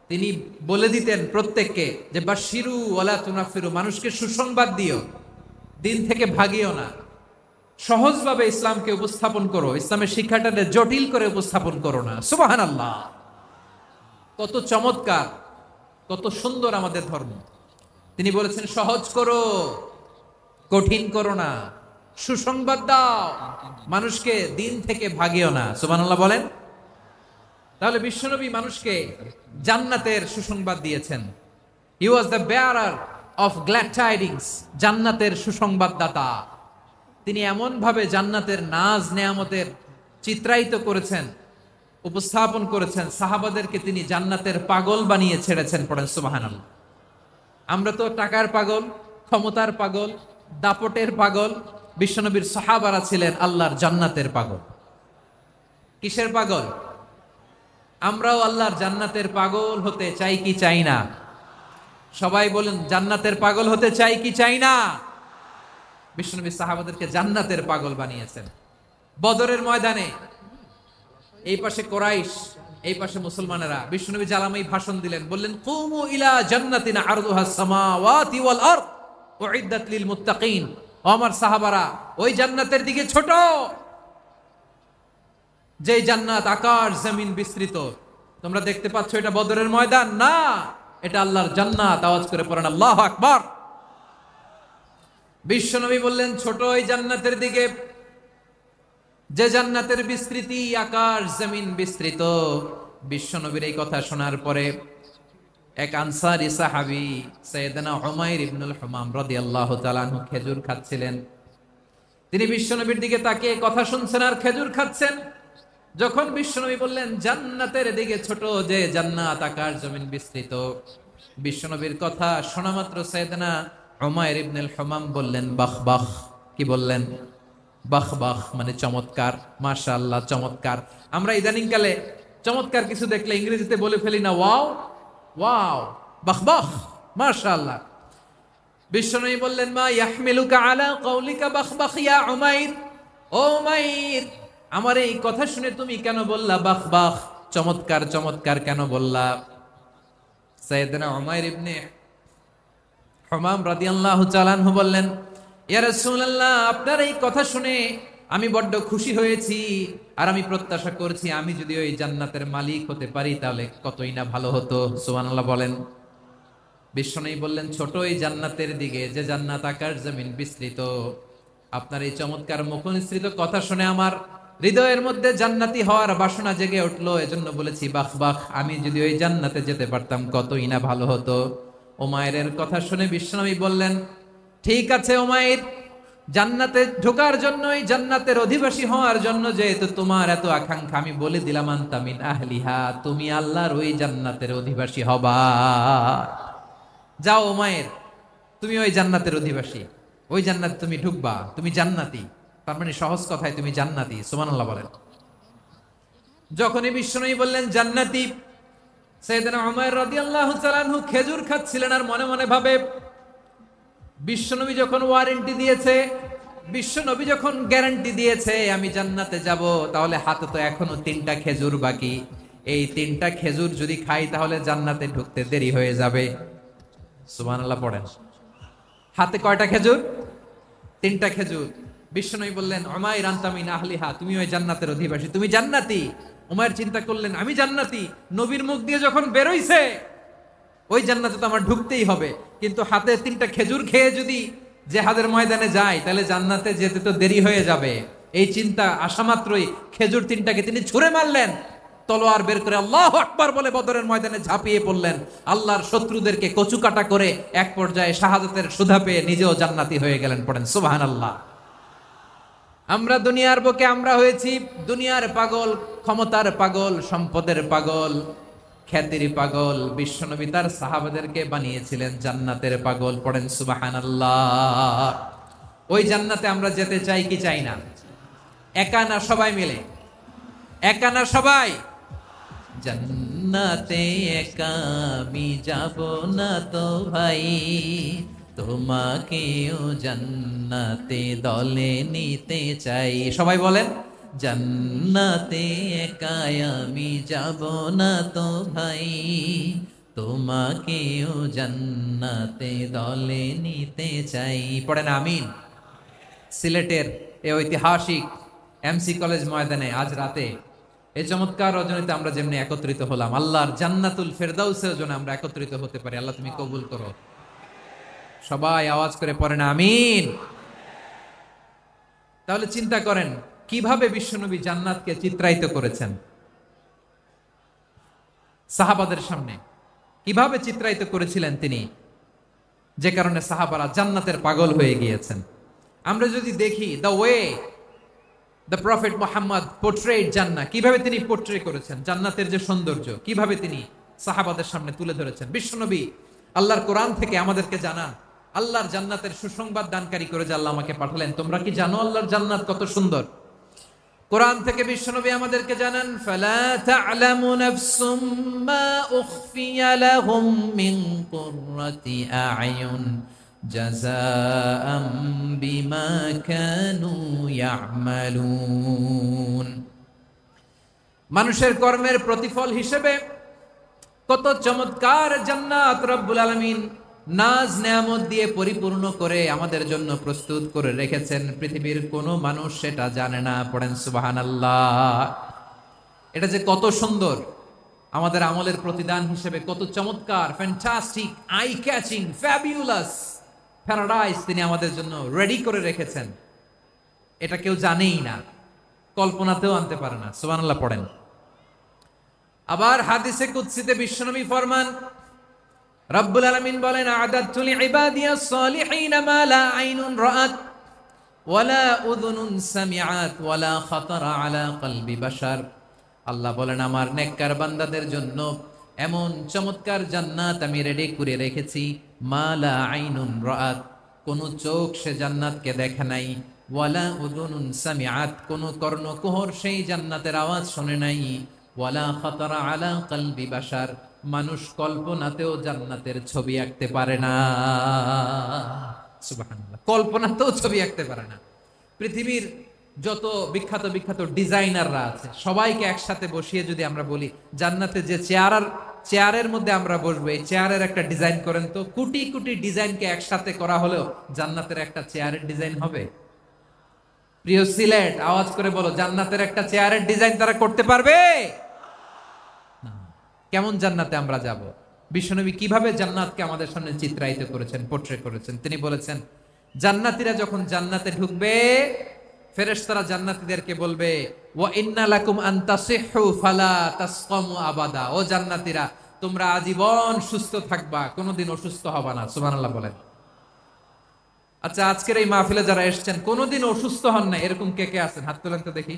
তিনি বলে দিতেন প্রত্যেককে যে বাশশিরু ওয়ালা তুনাফিরু, মানুষকে সুসংবাদ দিও, দিন থেকে ভাগিও না। সহজভাবে ইসলামকে উপস্থাপন করো, ইসলামের শিক্ষাটাকে জটিল করে উপস্থাপন করো না। সুবহানাল্লাহ, কত চমৎকার, কত সুন্দর আমাদের ধর্ম। তিনি বলেছেন সহজ করো, কঠিন করো না, সুসংবাদ দাও, মানুষকে দিন থেকে ভাগিও না। সুবহানাল্লাহ বলেন। তাহলে বিশ্বনবী মানুষকে জান্নাতের সুসংবাদ দিয়েছেন। He was the bearer of glad tidings, জান্নাতের সুসংবাদদাতা। তিনি এমন ভাবে জান্নাতের নাজ নেয়ামতের চিত্রায়িত করেছেন, উপস্থাপন করেছেন, সাহাবাদেরকে তিনি জান্নাতের পাগল বানিয়ে ছেড়েছেন। পড়েন সুবহানাল্লাহ। আমরা তো টাকার পাগল, ক্ষমতার পাগল, দাপটের পাগল। বিশ্বনবীর সাহাবারা ছিলেন আল্লাহর জান্নাতের পাগল। কিসের পাগল? আমরাও আল্লাহর জান্নাতের পাগল হতে চাই কি চাই না? সবাই বলেন, জান্নাতের পাগল হতে চাই কি চাই না? বিশ্বনবী সাহাবাদেরকে জান্নাতের পাগল বানিয়েছেন। বদরের ময়দানে এই পাশে কোরাইশ, এই পাশে মুসলমানেরা। বিশ্বনবী জালামাই ভাষণ দিলেন, বললেন কুমু ইলা জান্নাতিন আরদুহাস সামাওয়াতি ওয়াল আরদ উইদ্দাত লিল মুত্তাকিন। ও আমার সাহাবারা, ওই জান্নাতের দিকে ছোট। যে জান্নাত আকাশ জমিন বিস্তৃত। তোমরা দেখতে পাচ্ছ এটা বদরের ময়দান না, এটা আল্লাহর জান্নাত। আওয়াজ করে পড়েন আল্লাহু আকবার। বিশ্বনবী বললেন ছোট ওই জান্নাতের দিকে যে জান্নাতের বিস্তৃতি আকাশ জমিন বিস্তৃত। বিশ্বনবীর এই কথা শোনার পরে এক আনসারী সাহাবী সাইয়েদনা উমাইর ইবনুল হুমাম রাদিয়াল্লাহু তাআলা আনহু খেজুর খাচ্ছিলেন। তিনি বিশ্বনবীর দিকে তাকিয়ে কথা শুনছেন আর খেজুর খাচ্ছেন। যখন বিশ্বনবী বললেন জান্নাতের দিকে ছোট যে জান্নাত আকাশ জমিন বিস্তৃত, বিশ্বনবীর কথা শোনা মাত্র সাইয়েদনা উমাইর ইবনুল হুমাম বললেন বাহ বাহ। কি বললেন? বাহ বাহ মানে চমৎকার, মাশাআল্লাহ চমৎকার। আমরা ইদানিং কালে চমৎকার কিছু দেখলে ইংরেজিতে বলে ফেলি না ওয়াও ওয়াও, বাহ বাহ, মাশাআল্লাহ। বিশ্বনবী বললেন মা ইয়াহমিলুকা আলা কওলিকা বাহ বাহ ইয়া উমাইর। ও উমাইর, আমার এই কথা শুনে তুমি কেন বললা বাহ বাহ, চমৎকার চমৎকার কেন বললা? সাইয়েদনা উমাইর ইবনে হুমাম রাদিয়াল্লাহু তাআলা আনহু বললেন ইয়া রাসূলুল্লাহ, আপনার এই কথা শুনে আমি বড্ড খুশি হয়েছি আর আমি প্রত্যাশা করছি আমি যদি ওই জান্নাতের মালিক হতে পারি তাহলে কতই না ভালো হতো। সুবহানাল্লাহ বলেন। বিশ্বনবী বললেন ছোট এই জান্নাতের দিকে যে জান্নাত আকাশ জমিন বিস্তৃত। আপনার এই চমৎকার মুখনিসৃত কথা শুনে আমার হৃদয়ের মধ্যে জান্নাতি হওয়ার বাসনা জেগে উঠলো, এজন্য বলেছি বাহ বাহ, আমি যদি ওই জান্নাতে যেতে পারতাম কতই না ভালো হতো। উমাইরের কথা শুনে বিশ্বনবী বললেন ঠিক আছে উমাইর, জান্নাতে ঢোকার জন্য, এই জান্নাতের অধিবাসী হওয়ার জন্য যেহেতু তোমার এত আকাঙ্ক্ষা, আমি বলে দিলাম আনতা মিন আহলিহা, তুমি আল্লাহর ওই জান্নাতের অধিবাসী হবা। যাও উমাইর, তুমি ওই জান্নাতের অধিবাসী, ওই জান্নাত তুমি ঢুকবা, তুমি জান্নাতি। তার মানে সহজ কথায় তুমি জান্নাতি। সুবহানাল্লাহ বলেন। যখনই বিশ্বনবী বললেন জান্নাতি, সাইয়েদনা উমাইর রাদিয়াল্লাহু তাআলা আনহু খেজুর খাচ্ছিলেন আর মনে মনে ভাবে বিশ্বনবী যখন ওয়ারেন্টি দিয়েছে, বিশ্বনবী যখন গ্যারান্টি দিয়েছে আমি জান্নাতে যাব, তাহলে হাতে তো এখনো 3টা খেজুর বাকি। এই 3টা খেজুর যদি খাই তাহলে জান্নাতে ঢুকতে দেরি হয়ে যাবে। সুবহানাল্লাহ পড়েন। হাতে কয়টা খেজুর? 3টা খেজুর। বিশ্বনবী বললেন উমাইর আনতা মিন আহলিহা, তুমি ওই জান্নাতের অধিবাসী, তুমি জান্নাতি। উমাইর চিন্তা করলেন আমি জান্নাতি, নবীর মুখ দিয়ে যখন বেরোইছে ওই জান্নাতে তো আমার ঢুকতেই হবে, কিন্তু হাতে 3টা খেজুর খেয়ে যদি জিহাদের ময়দানে যাই তাহলে জান্নাতে যেতে তো দেরি হয়ে যাবে। এই চিন্তা আসা মাত্রই খেজুর 3টাকে তিনি ছুঁড়ে মারলেন, তলোয়ার বের করে আল্লাহু আকবার বলে বদরের ময়দানে ঝাঁপিয়ে পড়লেন। আল্লাহর শত্রুদেরকে কচুকাটা করে এক পর্যায়ে শাহাদাতের সুধা পেয়ে নিজেও জান্নাতি হয়ে গেলেন। পড়েন সুবহানাল্লাহ। আমরা দুনিয়ার বুকে আমরা হয়েছি দুনিয়ার পাগল, ক্ষমতার পাগল, সম্পদের পাগল, খ্যাতির পাগল। বিশ্বনবী তার সাহাবাদেরকে বানিয়েছিলেন জান্নাতের পাগল। পড়েন সুবহানাল্লাহ। ওই জান্নাতে আমরা যেতে চাই কি চাই না? একা না সবাই মিলে? একা না সবাই? জান্নাতে একা আমি যাব না তো ভাই, তোমাকেও জান্নাতে দলে নিতে চাই। সবাই বলেন জান্নাতে একা আমি যাব না তো ভাই, তোমাকেও জান্নাতে দলে নিতে চাই। পড়েন আমিন। সিলেটের এই ঐতিহাসিক এমসি কলেজ ময়দানে আজ রাতে এই চমৎকার রজনীতে আমরা যেমনি একত্রিত হলাম, আল্লাহর জান্নাতুল ফেরদাউসের জন্য আমরা একত্রিত হতে পারি। আল্লাহ তুমি কবুল করো। সবাই আওয়াজ করে পড়েন আমিন। তাহলে চিন্তা করেন কিভাবে বিশ্বনবী জান্নাতকে চিত্রায়িত করেছেন সাহাবাদের সামনে, কিভাবে চিত্রায়িত করেছিলেন তিনি, যে কারণে সাহাবারা জান্নাতের পাগল হয়ে গিয়েছেন। আমরা যদি দেখি the way the prophet Muhammad portrait জান্নাত, কিভাবে তিনি পোর্ট্রে করেছেন জান্নাতের যে সৌন্দর্য, কিভাবে তিনি সাহাবাদের সামনে তুলে ধরেছেন। বিশ্বনবী আল্লাহর কোরআন থেকে আমাদেরকে জানান আল্লাহর জান্নাতের সুসংবাদ দানকারী করে যে আল্লাহ আমাকে পাঠালেন। তোমরা কি জানো আল্লাহর জান্নাত কত সুন্দর? কোরআন থেকে বিশ্বনবী আমাদেরকে জানান ফালা তা'লামু নাফসুম মা উখফিয়া লাহুম মিন কুররাতি আ'য়ুন জাযাআম বিমা কানু ইয়া'মালুন। মানুষের কর্মের প্রতিফল হিসেবে কত চমৎকার জান্নাত রব্বুল আলামিন নাজ নেয়ামত দিয়ে পরিপূর্ণ করে আমাদের জন্য প্রস্তুত করে রেখেছেন। পৃথিবীর কোনো মানুষ সেটা জানে না। পড়েন সুবহানাল্লাহ। এটা যে কত সুন্দর, আমাদের আমলের প্রতিদান হিসেবে কত চমৎকার, fantastic, eye catching, fabulous paradise তিনি আমাদের জন্য রেডি করে রেখেছেন, এটা কেউ জানেই না, কল্পনাতেও আনতে পারে না। সুবহানাল্লাহ পড়েন। আবার হাদিসে কুদসিতে বিশ্বনবী ফরমান, রব্বুল আলামিন বলেন, আ'দাদতু লিইবাদিয়াস সালিহিনা মা লা আইনুন রাআত ওয়ালা উযুনুন সামিআত ওয়ালা খাতারা আলা কলবি বাশার। আল্লাহ বলেন, আমার নেককার বান্দাদের জন্য এমন চমৎকার জান্নাত আমি রেডি করে রেখেছি, মা লা আইনুন রাআত, কোন চোখ সে জান্নাতকে দেখে নাই, ওয়ালা উযুনুন সামিআত, কোন কর্ণকুহর সেই জান্নাতের আওয়াজ শুনে নাই, ওয়ালা খাতারা আলা কলবি বাশার, মানুষ কল্পনাতেও জান্নাতের ছবি আঁকতে পারে না। সুবহানাল্লাহ, কল্পনাতেও ছবি আঁকতে পারে না। পৃথিবীর যত বিখ্যাত বিখ্যাত ডিজাইনাররা আছে সবাইকে একসাথে বসিয়ে যদি আমরা বলি জান্নাতে যে চেয়ারের মধ্যে আমরা বসবো, এই চেয়ারের একটা ডিজাইন করেন তো, কোটি কোটি ডিজাইনকে একসাথে করা হলেও জান্নাতের একটা চেয়ারের ডিজাইন হবে? প্রিয় সিলেট, আওয়াজ করে বলো, জান্নাতের একটা চেয়ারের ডিজাইন তারা করতে পারবে না। কেমন জান্নাতে আমরা যাব? বিশ্বনবী কিভাবে জান্নাতকে আমাদের সামনে চিত্রায়িত করেছেন, পোট্রে করেছেন। তিনি বলেছেন, জান্নাতীরা যখন জান্নাতে ঢুকবে, ফেরেশতারা জান্নাতীদেরকে বলবে, ওয়া ইন্না লাকুম আন তাসিহু ফালা তাসকামু আবাদা, ও জান্নাতীরা, তোমরা আজীবন সুস্থ থাকবা, কোনোদিন অসুস্থ হবা না। সুবহানাল্লাহ বলেন। আচ্ছা, আজকের এই মাহফিলে যারা এসেছেন কোনোদিন অসুস্থ হন না, এরকম কে কে আছেন? হাত তোলেন তো দেখি।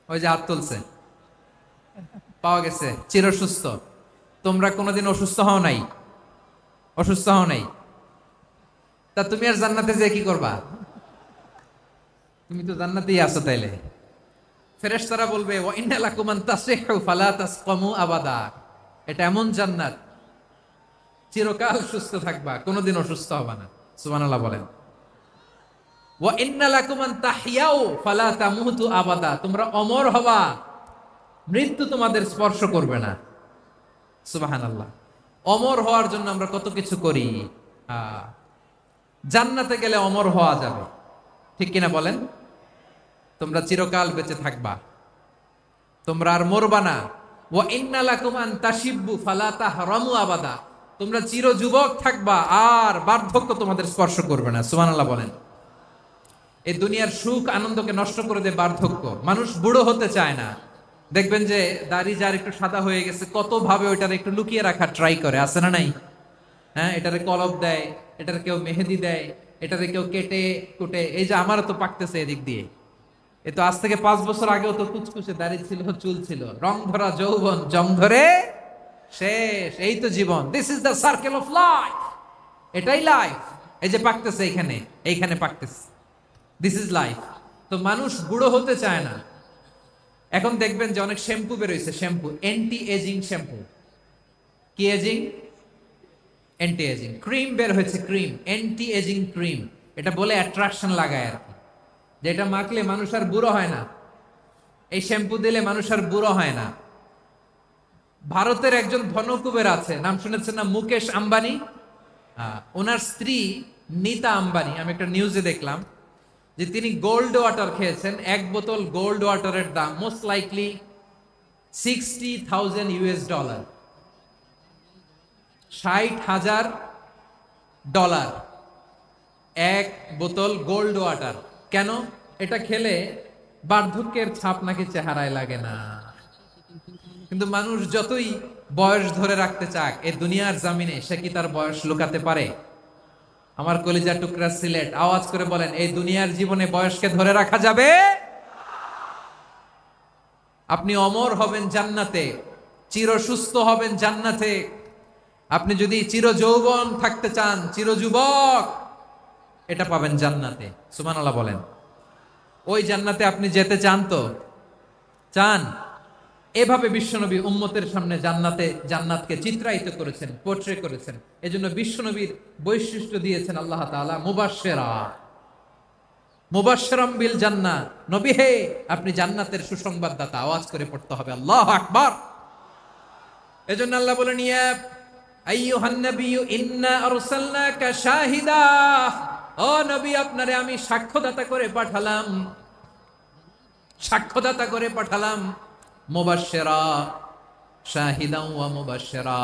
ওই যে হাত তুলছে, পাওয়া গেছে, চিরসুস্থ। তোমরা কোনোদিন অসুস্থ হও নাই? অসুস্থ হও নাই? তা তুমি আর জান্নাতে যে কি করবা? তুমি তো জান্নাতেই আছো তাইলে। ফেরেশতারা বলবে, ওয়া ইন্না লাকুম আন তাসিহু ফালা তাসকামু আবাদা, এটা এমন জান্নাত চিরকাল সুস্থ থাকবা, কোনোদিন অসুস্থ হবা না। সুবহানাল্লাহ বলেন। ওয়া ইন্না লাকুম আন তাহইয়াউ ফালা তামুতু আবাদা, তোমরা অমর হবা, মৃত্যু তোমাদের স্পর্শ করবে না। সুবহানাল্লাহ। অমর হওয়ার জন্য আমরা কত কিছু করি। জান্নাতে গেলে অমর হওয়া যাবে, ঠিক কিনা বলেন? তোমরা চিরকাল বেঁচে থাকবা, তোমরা আর মরবা না। ওয়া ইন্না লাকুম আন তাশিব্বু ফালা তাহরামু আবাদা, তোমরা চির যুবক থাকবা, আর বার্ধক্য তোমাদের স্পর্শ করবে না। সুবহানাল্লাহ বলেন। এই দুনিয়ার সুখ আনন্দকে নষ্ট করে দেয় বার্ধক্য। মানুষ বুড়ো হতে চায় না। দেখবেন যে দাড়ি যার একটু সাদা হয়ে গেছে, কত ভাবে ওইটার একটু লুকিয়ে রাখার ট্রাই করে, আছে না নাই? হ্যাঁ, এটারে কলব দেয়, এটারে কেউ মেহেদি দেয়, এটারে কেউ কেটে কুটে। এই যে আমারও তো পাকতেছে এদিক দিয়ে, এ তো আজ থেকে 5 বছর আগেও তো কুচকুচে দাড়ি ছিল, চুল ছিল, রং ধরা যৌবন, জং ধরে শেষ। এই তো জীবন। This is the circle of life, এটাই লাইফ। এই যে পাকতেছে এইখানে, এইখানে পাকতেছে, দিস ইজ লাইফ। তো মানুষ বুড়ো হতে চায় না। এখন দেখবেন যে অনেক শ্যাম্পু বেরোইছে, শ্যাম্পু, অ্যান্টি এজিং শ্যাম্পু। কি এজিং? Anti ageing. ক্রিম বের হয়েছে, ক্রিম, অ্যান্টি এজিং ক্রিম। এটা বলে অ্যাট্রাকশন লাগায় আর কি, যেটা মাখলে মানুষ আর বুড়ো হয় না। এই শ্যাম্পু দিলে মানুষ আর বুড়ো হয় না। ভারতের একজন ধনকুবের আছে, নাম শুনেছেন না? মুকেশ আম্বানি। ওনার স্ত্রী নীতা আম্বানি, আমি একটা নিউজে দেখলাম যে তিনি গোল্ড ওয়াটার খেয়েছেন। 1 বোতল গোল্ড ওয়াটারের দাম মোস্ট লাইকলি $60,000, $60,000 1 বোতল গোল্ড ওয়াটার। কেন? এটা খেলে বার্ধক্যের ছাপ নাকি চেহারায় লাগে না। কিন্তু মানুষ যতই বয়স ধরে রাখতে চাক এই দুনিয়ার জামিনে, সে কি তার বয়স লুকাতে পারে? আমার কলিজা টুকরা সিলেট, আওয়াজ করে বলেন, এই দুনিয়ার জীবনে বয়সকে ধরে রাখা যাবে? আপনি অমর হবেন জান্নাতে, চির সুস্থ হবেন জান্নাতে। আপনি যদি চির যৌবন থাকতে চান, চির যুবক, এটা পাবেন জান্নাতে। সুবহানাল্লাহ বলেন। ওই জান্নাতে আপনি যেতে চান তো? চান? এভাবে বিশ্বনবী উম্মতের সামনে জান্নাতকে চিত্রায়িত করেছেন, পোট্রে করেছেন। এজন্য বিশ্বনবীর বৈশিষ্ট্য দিয়েছেন আল্লাহ তাআলা মুবাশশিরাম বিল জান্নাহ। নবী হে, আপনি জান্নাতের সুসংবাদদাতা। আওয়াজ করে পড়তে হবে আল্লাহু আকবার। এজন্য আল্লাহ বলেন, ইয়া আইয়ুহান নাবিয়্যু ইন্না আরসালনাকা শাহিদা, ও নবী, আপনারে আমি সাক্ষ্যদাতা করে পাঠালাম। সাক্ষ্যদাতা করে পাঠালাম, মুবাশশিরা শাহিদান ওয়া মুবাশশিরা,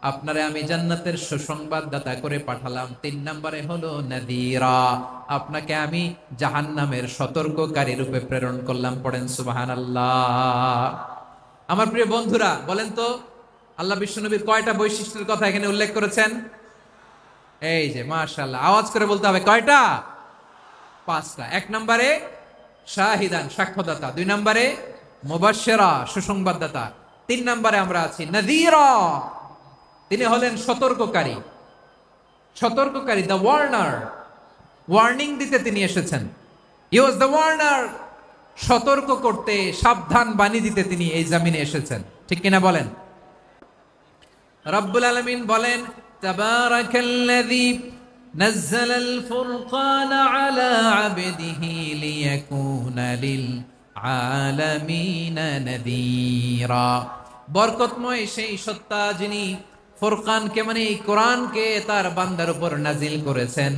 আপনারে আমি জান্নাতের সুসংবাদদাতা করে পাঠালাম। 3 নম্বরে হলো নাযীরা, আপনাকে আমি জাহান্নামের সতর্ককারী রূপে প্রেরণ করলাম। পড়েন সুবহানাল্লাহ। আমার প্রিয় বন্ধুরা, বলেন তো আল্লাহ বিশ্বনবীর কয়টা বৈশিষ্ট্যের কথা এখানে উল্লেখ করেছেন? এই যে মাশাআল্লাহ, আওয়াজ করে বলতে হবে কয়টা? 5টা। 1 নম্বরে শাহিদান, সাক্ষ্যদাতা। 2 নম্বরে মুবাশশিরা, সুসংবাদদাতা। 3 নম্বরে আমরা আছি নাযীরা, তিনি হলেন সতর্ককারী। সতর্ককারী, দ্য ওয়ার্নার, ওয়ার্নিং দিতে তিনি এসেছেন। হি ওয়াজ দ্য ওয়ার্নার, সতর্ক করতে, সাবধান বাণী দিতে তিনি এই জমিনে এসেছেন। ঠিক কিনা বলেন? রব্বুল আলামিন বলেন, তাবারাকাল্লাযী নাযালাল ফুরকানা আলা আবদিহি লিয়াকুনা লিল আলামিনা নাযীরা। বরকতময় সেই সত্তা যিনি ফুরকানকে মানে এই কোরআনকে তার বান্দার উপর নাজিল করেছেন,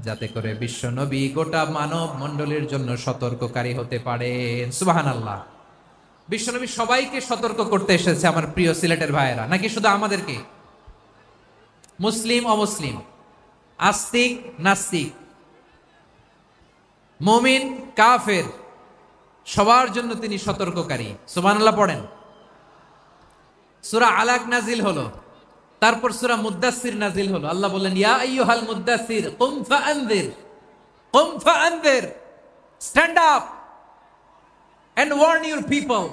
যাতে করে বিশ্ব নবী গোটা মানব মণ্ডলীর জন্য সতর্ককারী হতে পারেন। সুবহানাল্লাহ। বিশ্বনবী সবাইকে সতর্ক করতে এসেছে আমার প্রিয় সিলেটের ভাইয়েরা, নাকি শুধু আমাদেরকে? মুসলিম অমুসলিম, আস্তিক নাস্তিক, মুমিন কাফের, সবার জন্য তিনি সতর্ককারী। সুবহানাল্লাহ পড়েন। সূরা আলাক নাজিল হলো, তারপর সূরা মুদ্দাসসির নাজিল হলো। আল্লাহ বললেন, ইয়া আইয়ুহাল মুদ্দাসসির কুম ফাআনযির, কুম ফাআনযির, stand up and warn your people.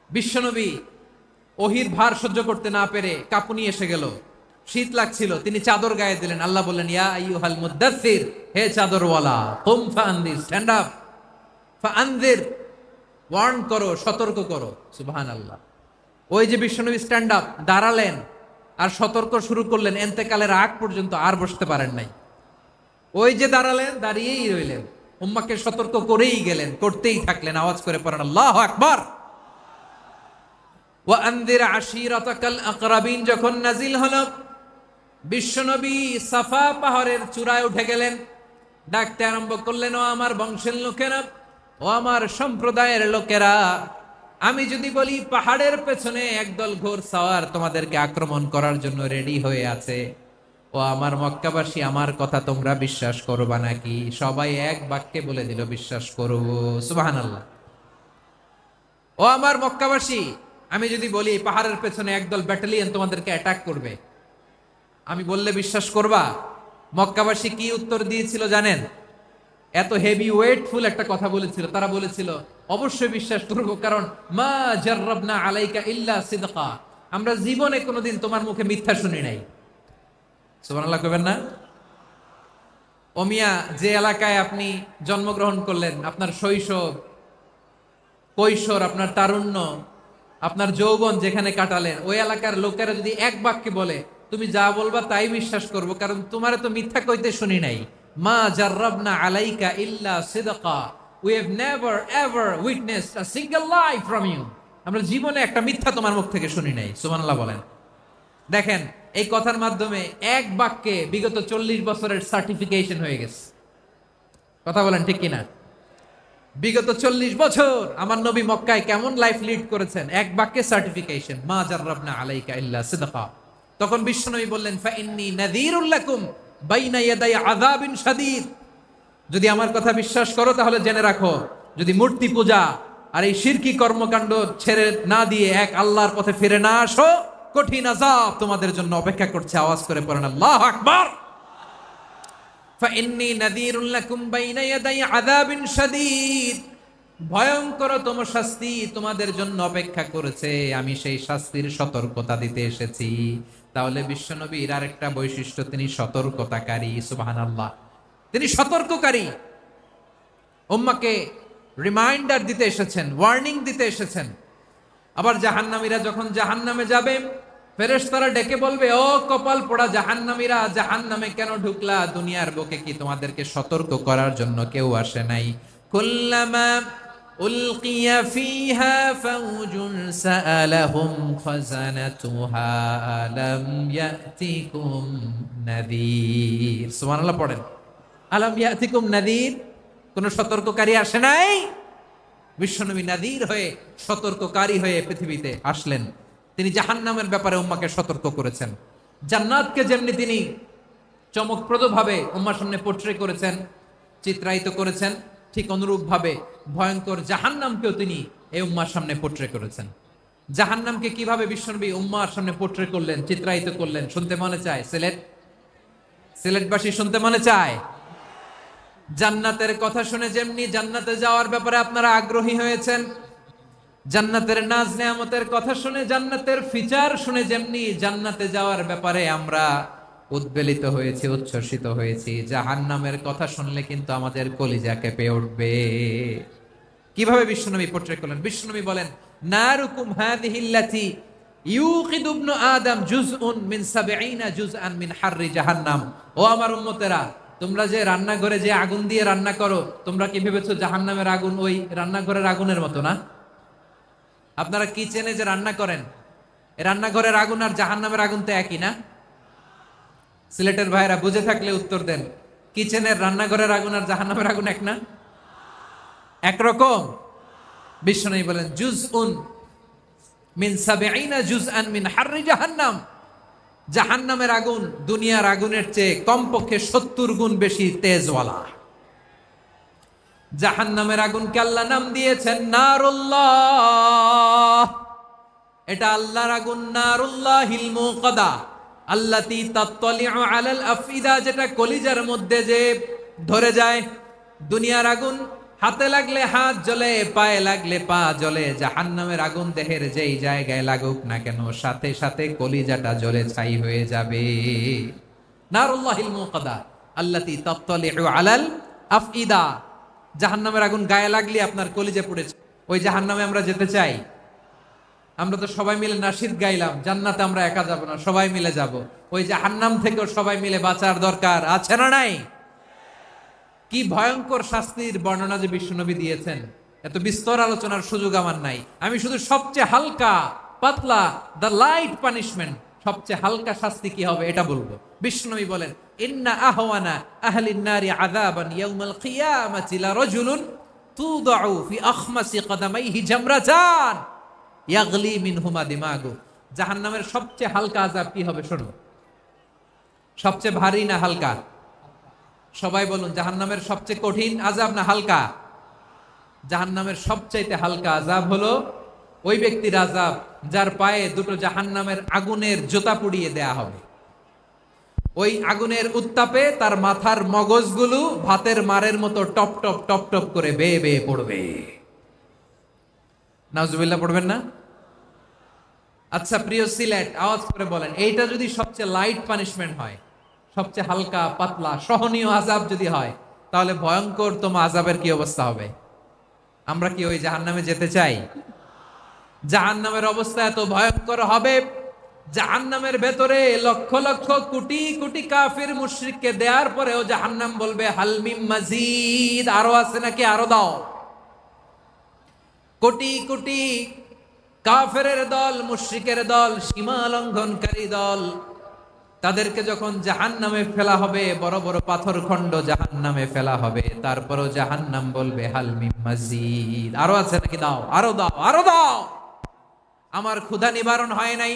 বিশ্বনবী ওহীর ভার সহ্য করতে না পেরে কাঁপুনি এসে গেল, শীত লাগছিল, তিনি চাদর গায়ে দিলেন। আল্লাহ বললেন, ইয়া আইয়ুহাল মুদ্দাসসির, হে চাদরওয়ালা, কুম ফাআনযির, স্ট্যান্ড আপ, ফাআনযির, ওয়ার্ন করো, সতর্ক করো। সুবহানাল্লাহ। ওই যে বিশ্বনবী স্ট্যান্ড আপ, দাঁড়ালেন আর সতর্ক শুরু করলেন, এন্তেকালের আগ পর্যন্ত আর বসতে পারেন নাই। ওই যে দাঁড়ালেন, দাঁড়িয়েই রইলেন, উম্মাহকে সতর্ক করেই গেলেন, করতেই থাকলেন। আওয়াজ করে পড়েন আল্লাহু আকবার। ওয়া আনযির আশীরাতাকাল আকরাবিন যখন নাজিল হলো, বিশ্বনবী সাফা পাহাড়ের চূড়ায় উঠে গেলেন, ডাকতে আরম্ভ করলেন, ও আমার বংশের লোকেরা, ও আমার সম্প্রদায়ের লোকেরা, আমি যদি বলি পাহাড়ের পেছনে একদল ঘোড়সাওয়ার তোমাদেরকে আক্রমণ করার জন্য রেডি হয়ে আছে, ও আমার মক্কাবাসী, আমার কথা তোমরা বিশ্বাস করবা নাকি? সবাই এক বাক্যে বলে দিল, বিশ্বাস করব। সুবহানাল্লাহ। ও আমার মক্কাবাসী, আমি যদি বলি পাহাড়ের পেছনে একদল ব্যাটালিয়ন তোমাদেরকে অ্যাটাক করবে, আমি বললে বিশ্বাস করবা? মক্কাবাসী কি উত্তর দিয়েছিল জানেন? এত হেভি ওয়েটফুল একটা কথা বলেছিল। তারা বলেছিল, অবশ্যই বিশ্বাস করব, কারণ মা জাররাবনা আলাইকা ইল্লা সিদকা, আমরা জীবনে কোনোদিন তোমার মুখে মিথ্যা শুনি নাই। সুবহানাল্লাহ কইবেন না? ও মিয়া, যে এলাকায় আপনি জন্মগ্রহণ করলেন, আপনার শৈশব, কৈশোর, আপনার তারুণ্য, আপনার যৌবন যেখানে কাটালেন, ওই এলাকার লোকেরা যদি এক বাক্যে বলে তুমি যা বলবা তাই বিশ্বাস করব, কারণ তোমারে তো মিথ্যা কইতে শুনি নাই। মা জাররাবনা আলাইকা ইল্লা সিদকা, we have never ever witnessed a single lie from you, আমরা জীবনে একটা মিথ্যা তোমার মুখ থেকে শুনি নাই। সুবহানাল্লাহ বলেন। দেখেন, এই কথার মাধ্যমে এক বাক্যে বিগত 40 বছরের সার্টিফিকেশন হয়ে গেছে। কথা বলেন ঠিক কিনা? বিগত 40 বছর আমার নবী মক্কায় কেমন লাইফ লিড করেছেন, এক বাক্যে সার্টিফিকেশন, মা জাররাবনা আলাইকা ইল্লা সিদকা। তখন বিশ্বনবী বললেন, ফাইন্নী নাযীরুল লাকুম বাইনা ইয়াদাই আযাবিন শাদীদ, যদি আমার কথা বিশ্বাস করো তাহলে জেনে রাখো, যদি মূর্তি পূজা আর এই শিরকি কর্মকাণ্ড ছেড়ে না দিয়ে এক আল্লাহর পথে ফিরে না আসো, কঠিন আযাব তোমাদের জন্য অপেক্ষা করছে। আওয়াজ করে পড়েন আল্লাহু আকবার। ফাইন্নী নাযীরুল লাকুম বাইনা ইয়াদাই আযাবিন শাদীদ, ভয়ঙ্করতম শাস্তি তোমাদের জন্য অপেক্ষা করেছে, আমি সেই শাস্তির সতর্কতা দিতে এসেছি। তাহলে বিশ্বনবীর আরেকটা বৈশিষ্ট্য, তিনি সতর্কতাকারী। সুবহানাল্লাহ। তিনি সতর্ককারী, উম্মাহকে রিমাইন্ডার দিতে এসেছেন, ওয়ার্নিং দিতে এসেছেন। আবার জাহান্নামীরা যখন জাহান্নামে যাবে, ফেরেশতারা ডেকে বলবে, ও কপাল পোড়া জাহান্নামীরা, জাহান্নামে কেন ঢুকলা? দুনিয়ার বুকে কি তোমাদেরকে সতর্ক করার জন্য কেউ আসে নাই? কুল্লামা উলকিয়া ফিহা ফাউজুন সাআলাহুম খাযানাতুহা আলাম ইয়াতিকুম নাযীর। সুবহানাল্লাহ পড়েন। আলাম ইয়াতিকুম নাযীর, কোন সতর্ককারী আসে নাই? বিশ্বনবী নাযীর হয়ে, সতর্ককারী হয়ে পৃথিবীতে আসলেন। তিনি জাহান্নামের ব্যাপারে উম্মাকে সতর্ক করেছেন। জান্নাতকে যেমনি তিনি চমকপ্রদভাবে উম্মার সামনে পোট্রে করেছেন, চিত্রায়িত করেছেন, ঠিক অনুরূপভাবে ভয়ঙ্কর জাহান্নামকেও তিনি এই উম্মার সামনে পোট্রে করেছেন। জাহান্নামকে কিভাবে বিশ্বনবী উম্মার সামনে পোট্রে করলেন, চিত্রায়িত করলেন, শুনতে মনে চায়? সিলেটবাসী শুনতে মনে চায়? জান্নাতের কথা শুনে যেমনি জান্নাতে যাওয়ার ব্যাপারে আপনারা আগ্রহী হয়েছেন, জান্নাতের নাজ নেয়ামতের কথা শুনে, জান্নাতের ফিচার শুনে যেমনি জান্নাতে যাওয়ার ব্যাপারে আমরা উদ্বেলিত হয়েছি, উচ্ছ্বসিত হয়েছি, জাহান্নামের কথা শুনলে কিন্তু আমাদের কলিজা কেঁপে উঠবে। কিভাবে বিশ্বনবী পোট্রে করলেন? বিশ্বনবী বলেন, নারুকুম হাযিহিল্লাতী ইউকিদু ইবনু আদম জুজউন মিন ৭০ জুজআন মিন হাররি জাহান্নাম। ও আমার উম্মতেরা, তোমরা যে রান্নাঘরে যে আগুন দিয়ে রান্না করো, তোমরা কি ভেবেছো জাহান্নামের আগুন ওই রান্নাঘরের আগুনের মতো না? আপনারা কিচেনে যে রান্না করেন, রান্নাঘরের আগুন আর জাহান্নামের আগুন তো একই না? সিলেটের ভাইরা বুঝে থাকলে উত্তর দেন। কিচেনের রান্নাঘরের আগুন আর জাহান্নামের আগুন এক না? একরকম? বিশ্বনবী বলেন, জুজউন মিন ৭০ জুজআন মিন হাররি জাহান্নাম। জাহান্নামের আগুন দুনিয়ার আগুনের চেয়ে কমপক্ষে ৭০ গুণ বেশি তেজওয়ালা। জাহান্নামের আগুনকে আল্লাহ নাম দিয়েছেন নারুল্লাহ। এটা আল্লাহর আগুন, নারুল্লাহিল মুকাদা আল্লাতী তাত্তালিউ আলাল আফইদা, যেটা কলিজার মধ্যে যে ধরে যায়। দুনিয়ার আগুন হাতে লাগলে হাত জ্বলে, পায়ে লাগলে পা জ্বলে। জাহান্নামের আগুন দেহের যেই জায়গায় লাগুক না কেন, সাথে সাথে কলিজাটা জ্বলে ছাই হয়ে যাবে। নারুল্লাহিল মুকাদা আল্লাতী তাত্তালিউ আলাল আফইদা। জাহান্নামের আগুন গায়ে লাগলে আপনার কলিজা পড়েছে। ওই জাহান্নামে আমরা যেতে চাই? আমরা তো সবাই মিলে নাশিদ গাইলাম, জান্নাতে আমরা একা যাব না, সবাই মিলে যাব। ওই জাহান্নাম থেকেও সবাই মিলে বাঁচার দরকার আছে না নাই? কি ভয়ঙ্কর শাস্তির বর্ণনা যে বিশ্বনবী দিয়েছেন, এত বিস্তর আলোচনার সুযোগ আমার নাই। আমি শুধু সবচেয়ে হালকা পাতলা, দ্য লাইট পানিশমেন্ট, সবচেয়ে হালকা শাস্তি কি হবে এটা বলবো। বিশ্বনবী বলেন, ইন্না আহওয়ানা আহলিন নারি আযাবান ইয়াউমাল কিয়ামাতি লারাজুলুন তুদাউ ফি আখমাসি কদামাইহি জামরাতান ইয়াগলি মিনহুমা দিমাগু। জাহান্নামের সবচেয়ে হালকা আযাব কি হবে শোনো। সবচেয়ে ভারী না হালকা? সবাই বলুন, জাহান্নামের সবচেয়ে কঠিন আযাব না হালকা? জাহান্নামের সবচাইতে হালকা আযাব হলো ওই ব্যক্তির আযাব যার পায়ে দুটো জাহান্নামের আগুনের জোতা পুড়িয়ে দেয়া হবে। ওই আগুনের উত্তাপে তার মাথার মগজগুলো ভাতের মারের মতো টপ টপ টপ টপ করে বেয়ে বেয়ে পড়বে। নাউজুবিল্লাহ পড়বেন না? আচ্ছা প্রিয় সিলেট, আওয়াজ করে বলেন, এইটা যদি সবচেয়ে লাইট পানিশমেন্ট হয়, সবচেয়ে হালকা পাতলা সহনীয় আযাব যদি হয়, তাহলে ভয়ঙ্কর তম আযাবের কি অবস্থা হবে? আমরা কি ওই জাহান্নামে যেতে চাই? জাহান্নামের অবস্থা এত ভয়ঙ্কর হবে, জাহান্নামের ভেতরে লক্ষ লক্ষ কোটি কোটি কাফির মুশরিককে দেওয়ার পরেও জাহান্নাম বলবে হাল মিন মাজিদ, আরো আছে নাকি, আরো দাও। কোটি কোটি কাফেরের দল, মুশরিকের দল, সীমা লঙ্ঘনকারী দল, তাদেরকে যখন জাহান্নামে ফেলা হবে, বড় বড় পাথর খণ্ড জাহান্নামে ফেলা হবে, তারপরও জাহান্নাম বলবে হাল মিন মাজিদ, আরো আছে নাকি, দাও, আরো দাও, আরো দাও। আমার ক্ষুধা নিবারণ হয় নাই।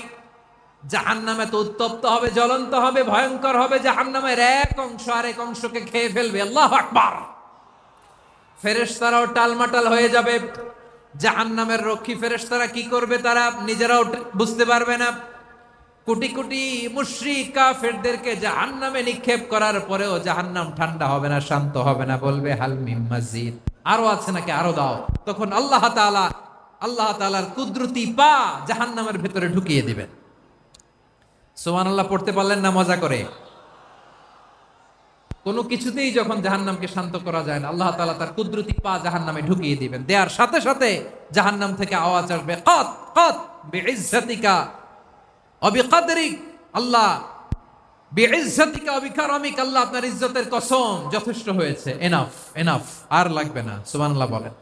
জাহান্নামে তো উত্তপ্ত হবে, জ্বলন্ত হবে, ভয়ঙ্কর হবে। জাহান্নামের এক অংশ আরেক অংশকে খেয়ে ফেলবে। আল্লাহু আকবার। ফেরেশতারাও টালমাটাল হয়ে যাবে। জাহান্নামের রক্ষী ফেরেশতারা কি করবে তারা নিজেরাও বুঝতে পারবে না। কোটি কোটি মুশরিক কাফেরদেরকে জাহান্নামে নিক্ষেপ করার পরেও জাহান্নাম ঠান্ডা হবে না, শান্ত হবে না, বলবে হাল মিন মাজিদ, আরো আছে নাকি, আরো দাও। তখন আল্লাহ তাআলার কুদরতি পা জাহান্নামের ভেতরে ঢুকিয়ে দিবেন। সুবহানাল্লাহ পড়তে পারলেন না মজা করে? কোনো কিছুতেই যখন জাহান্নামকে শান্ত করা যায় না, আল্লাহ তাআলা তার কুদরতি পা জাহান্নামে ঢুকিয়ে দিবেন। দেওয়ার সাথে সাথে জাহান্নাম থেকে আওয়াজ আসবে, কাত কাত বিইজ্জাতিকা ওয়া বিকদরিক, আল্লাহ বিইজ্জাতিকা ওয়া বিকারামিক, আল্লাহ আপনার ইজ্জতের কসম, যথেষ্ট হয়েছে, এনাফ এনাফ, আর লাগবে না। সুবহানাল্লাহ বলেন।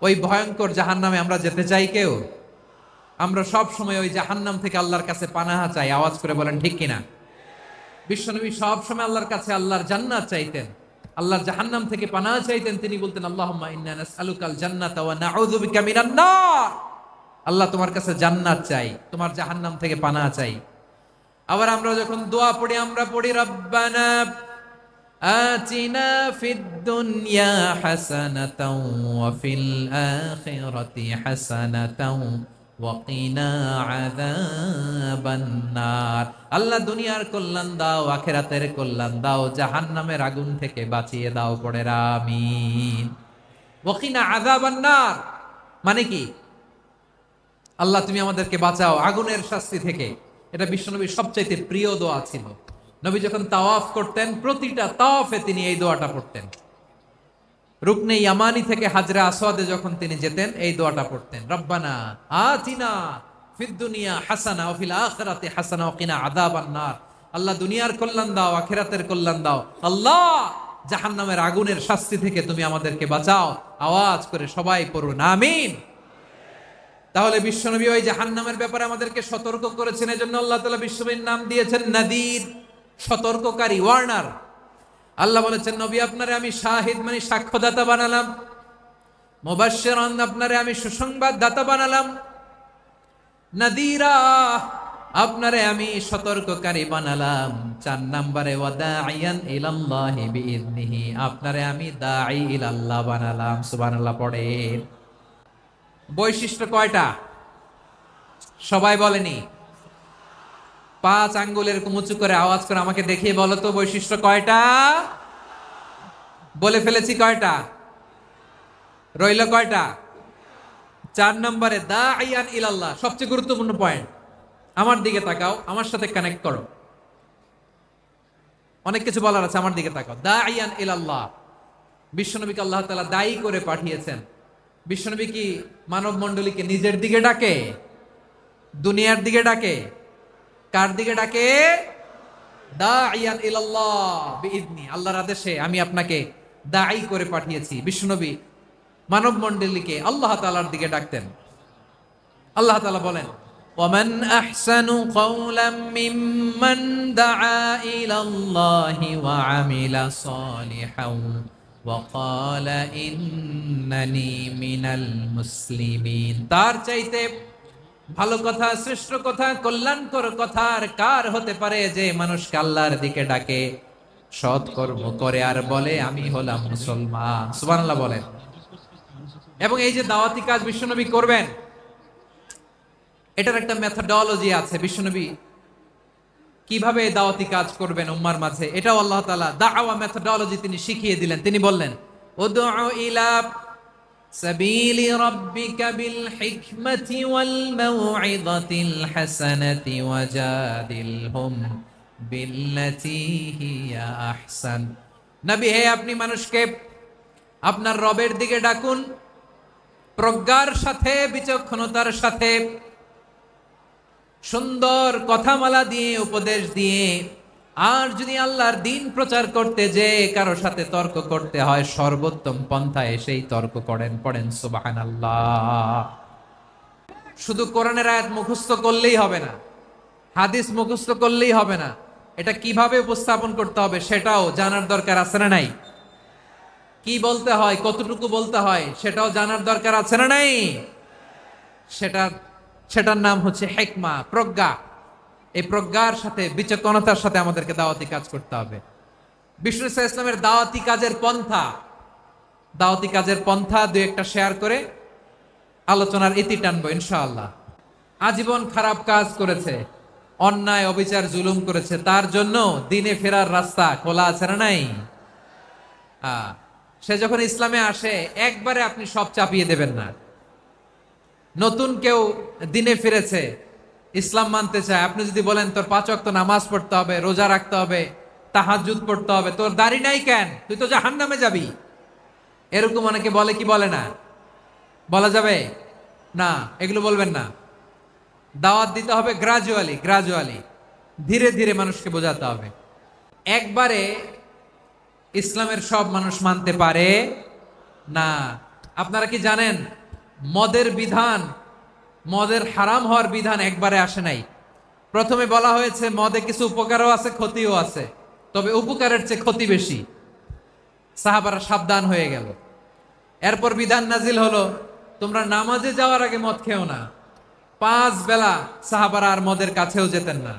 ওই ভয়ঙ্কর জাহান্নামে আমরা যেতে চাই কেউ? আমরা সব সময় ওই জাহান্নাম থেকে আল্লাহর কাছে পানাহা চাই। আওয়াজ করে বলেন ঠিক কিনা? বিশ্বনবী সব সময় আল্লাহর কাছে আল্লাহর জান্নাত চাইতেন। আল্লাহর জাহান্নাম থেকে পানাহ চাইতেন, তিনি বলতেন আল্লাহুম্মা ইন্না নাসআলুকাল জান্নাতা ওয়া নাউযু বিকা মিনান নার। আল্লাহ তোমার কাছে জান্নাত চাই, তোমার জাহান্নাম থেকে পানাহ চাই। আবার আমরা যখন দোয়া পড়ি আমরা পড়ি রব্বানা আতিনা ফিদ দুনিয়া হাসানাতাও ওয়া ফিল আখিরাতি হাসানাতাও ওয়া কিনা আযাবান নার। আল্লাহ দুনিয়ার কল্যাণ দাও, আখিরাতের কল্যাণ দাও, জাহান্নামের আগুন থেকে বাঁচিয়ে দাও, পড়ে আমিন। ওয়া কিনা আযাবান নার মানে কি? আল্লাহ তুমি আমাদেরকে বাঁচাও আগুনের শাস্তি থেকে। এটা বিশ্বনবীর সবচাইতে প্রিয় দোয়া ছিল। নবী যখন তাওয়াফ করতেন প্রতিটা তাওয়াফে তিনি এই দোয়াটা পড়তেন। রুকনে ইয়ামানি থেকে হাজরে আসওয়াদে যখন তিনি যেতেন এই দোয়াটা পড়তেন, রব্বানা আতিনা ফিদ দুনিয়া হাসানা ওয়া ফিল আখিরাতি হাসানা ওয়া কিনা আযাবান নার। আল্লাহ দুনিয়ার কল্যাণ দাও, আখিরাতের কল্যাণ দাও। আল্লাহ জাহান্নামের আগুনের শাস্তি থেকে তুমি আমাদেরকে বাঁচাও। আওয়াজ করে সবাই পড়ুন আমিন। তাহলে বিশ্বনবী ওই জাহান্নামের ব্যাপারে আমাদেরকে সতর্ক করেছেন, এজন্য আল্লাহ তাআলা বিশ্বনবীর নাম দিয়েছেন নাদির, সতর্ককারী, ওয়ার্নার। আল্লাহ বলেছেন নবী আপনারে আমি শাহিদ মানে সাক্ষ্যদাতা বানালাম, মুবাশশিরান আপনারে আমি সুসংবাদ দাতা বানালাম, নাদিরা আপনারে আমি সতর্ককারী বানালাম। 4 নম্বরে ওয়াদাইয়ান ইলাল্লাহি বিইذনিহি আপনারে আমি দাঈ ইলাল্লাহ বানালাম। সুবহানাল্লাহ পড়েন। বৈশিষ্ট্য কয়টা সবাই বলেনি? 5 আঙ্গুলের উঁচু করে আওয়াজ করে আমাকে দেখিয়ে বলো তো বৈশিষ্ট্য কয়টা? বলে ফেলেছি কয়টা? রইল কয়টা? 4 নম্বরে দাঈয়ান ইলাল্লাহ, সবচেয়ে গুরুত্বপূর্ণ পয়েন্ট। আমার দিকে তাকাও, আমার সাথে কানেক্ট করো। অনেক কিছু বলার আছে, আমার দিকে তাকাও। দাঈয়ান ইলাল্লাহ, বিশ্বনবীকে আল্লাহ তাআলা দায়ী করে পাঠিয়েছেন। বিশ্বনবী কি মানব মণ্ডলীকে নিজের দিকে ডাকে? দুনিয়ার দিকে ডাকে? কার দিকে ডাকে? দাঈয়ান ইলাল্লাহ বিইذনি, আল্লাহর আদেশে আমি আপনাকে দাঈ করে পাঠিয়েছি। বিশ্বনবী মানব মণ্ডলীকে আল্লাহ তাআলার দিকে ডাকতেন। আল্লাহ তাআলা বলেন ওয়ামান আহসানু কাওলাম মিম্মান দাআ ইলাল্লাহি ওয়া আমিলা সালিহান ওয়া ক্বালা ইন্নানি মিনাল মুসলিমিন। তার চাইতে ভালো কথা, শ্রেষ্ঠ কথা, কল্যাণকর কথা আর কার হতে পারে যে মানুষকে আল্লাহর দিকে ডাকে, সৎ কর্ম করে আর বলে আমি হলাম মুসলমান। সুবহানাল্লাহ বলেন। এবং এই যে দাওয়াতি কাজ বিশ্বনবী করবেন, এটার একটা মেথডোলজি আছে। বিশ্বনবী কিভাবে দাওয়াতি কাজ করবেন উম্মার মাঝে, এটাও আল্লাহ তাআলা দাওয়া মেথডোলজি তিনি শিখিয়ে দিলেন। তিনি বললেন উদউ ইলা সাবিলি রাব্বিকা বিল হিকমাতি ওয়াল মাউইযাতিল হাসানাতি ওয়াজাদিলহুম বিল্লাতী হিয়া আহসান। নবী হে, আপনি মানুষকে আপনার রবের দিকে ডাকুন প্রজ্ঞার সাথে, বিচক্ষণতার সাথে, সুন্দর কথামালা দিয়ে, উপদেশ দিয়ে। আর যদি আল্লাহর দ্বীন প্রচার করতে যে কারো সাথে তর্ক করতে হয়, সর্বোত্তম পন্থায় সেই তর্ক করেন। পড়েন সুবহানাল্লাহ। শুধু কোরআনের আয়াত মুখস্থ করলেই হবে না, হাদিস মুখস্থ করলেই হবে না, এটা কিভাবে উপস্থাপন করতে হবে সেটাও জানার দরকার আছে না নাই? কি বলতে হয়, কতটুকু বলতে হয় সেটাও জানার দরকার আছে না নাই? সেটার নাম হচ্ছে হিকমা, প্রজ্ঞা। এই প্রজ্ঞার সাথে, বিচক্ষণতার সাথে আমাদেরকে দাওয়াতি কাজ করতে হবে। বিষ্ণু ইসলামের দাওয়াতি কাজের পন্থা দুই একটা শেয়ার করে আলোচনার ইতি টানবো ইনশাআল্লাহ। আজীবন খারাপ কাজ করেছে, অন্যায় অবিচার জুলুম করেছে, তার জন্য দিনে ফেরার রাস্তা খোলা আছে না নাই? সে যখন ইসলামে আসে একবারে আপনি সব চাপিয়ে দেবেন না। নতুন কেউ দিনে ফিরেছে, ইসলাম মানতে চায়, আপনি যদি বলেন তোর 5 ওয়াক্ত নামাজ পড়তে হবে, রোজা রাখতে হবে, তাহাজ্জুদ পড়তে হবে, তোর দাড়ি নাই কেন, তুই তো জাহান্নামে যাবি, এরকম অনেকে বলে কি বলে না? বলা যাবে না, এগুলো বলবেন না। দাওয়াত দিতে হবে গ্রাজুয়ালি, ধীরে ধীরে মানুষকে বোঝাতে হবে। একবারে ইসলামের সব মানুষ মানতে পারে না। আপনারা কি জানেন মদের হারাম হওয়ার বিধান একবারে আসে নাই। প্রথমে বলা হয়েছে মদে কিছু উপকারও আছে, ক্ষতিও আছে, তবে উপকারের চেয়ে ক্ষতি বেশি। সাহাবারা সাবধান হয়ে গেল। এরপর বিধান নাজিল হলো, তোমরা নামাজে যাওয়ার আগে মদ খেও না। 5 বেলা সাহাবারা আর মদের কাছেও যেতেন না,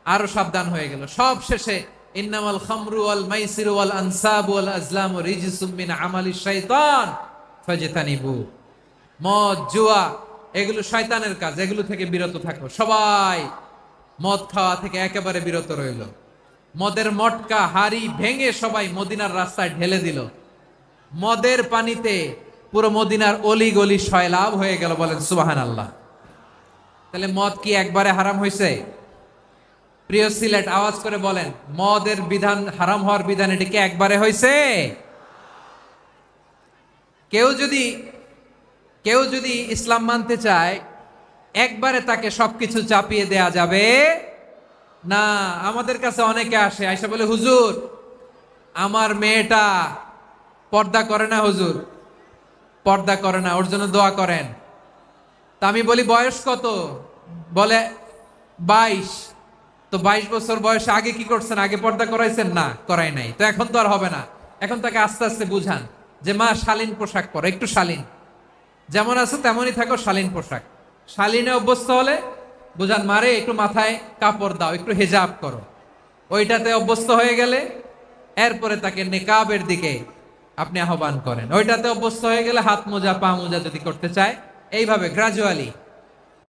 আরো সাবধান হয়ে গেল। সব শেষে ইন্নামাল খামরু ওয়াল মাইসিরু ওয়াল আনসাবু ওয়াল আজলামু রিজসুম মিন আমালিশ শাইতান ফাজতানিবু। মদ, জুয়া এগুলো শয়তানের কাজ, এগুলো থেকে বিরত থাকো। সবাই মদ খাওয়া থেকে একেবারে বিরত রইল। মদের মটকা হাড়ি ভেঙে সবাই মদিনার রাস্তায় ঢেলে দিল। মদের পানিতে পুরো মদিনার অলি গলি সয়লাভ হয়ে গেল। বলেন সুবহানাল্লাহ। তাহলে মদ কি একবারে হারাম হয়েছে? প্রিয় সিলেট, আওয়াজ করে বলেন, মদের বিধান, হারাম হওয়ার বিধান এটি কি একবারে হয়েছে? কেউ যদি ইসলাম মানতে চায়, একবারে তাকে সবকিছু চাপিয়ে দেয়া যাবে না। আমাদের কাছে অনেকে আসে, আয়সা বলে, হুজুর আমার মেয়েটা পর্দা করে না, হুজুর পর্দা করে না, ওর জন্য দোয়া করেন। তা আমি বলি, বয়স কত? বলে 22। তো 22 বছর বয়সে আগে কি করছেন? আগে পর্দা করাইছেন? না, করাই নাই। তো এখন তো আর হবে না। এখন তাকে আস্তে আস্তে বুঝান যে মা শালীন পোশাক পরো, একটু শালীন, যেমন আছো তেমনই থাকো, শালীন পোশাক। শালীনে অভ্যস্ত হলে বুঝান, মারে একটু মাথায় কাপড় দাও, একটু হেজাব করো। ওইটাতে অভ্যস্ত হয়ে গেলে এরপরে তাকে নেকাবের দিকে আপনি আহ্বান করেন। ওইটাতে অভ্যস্ত হয়ে গেলে হাত মোজা, পা মোজা যদি করতে চায়, এইভাবে গ্রাজুয়ালি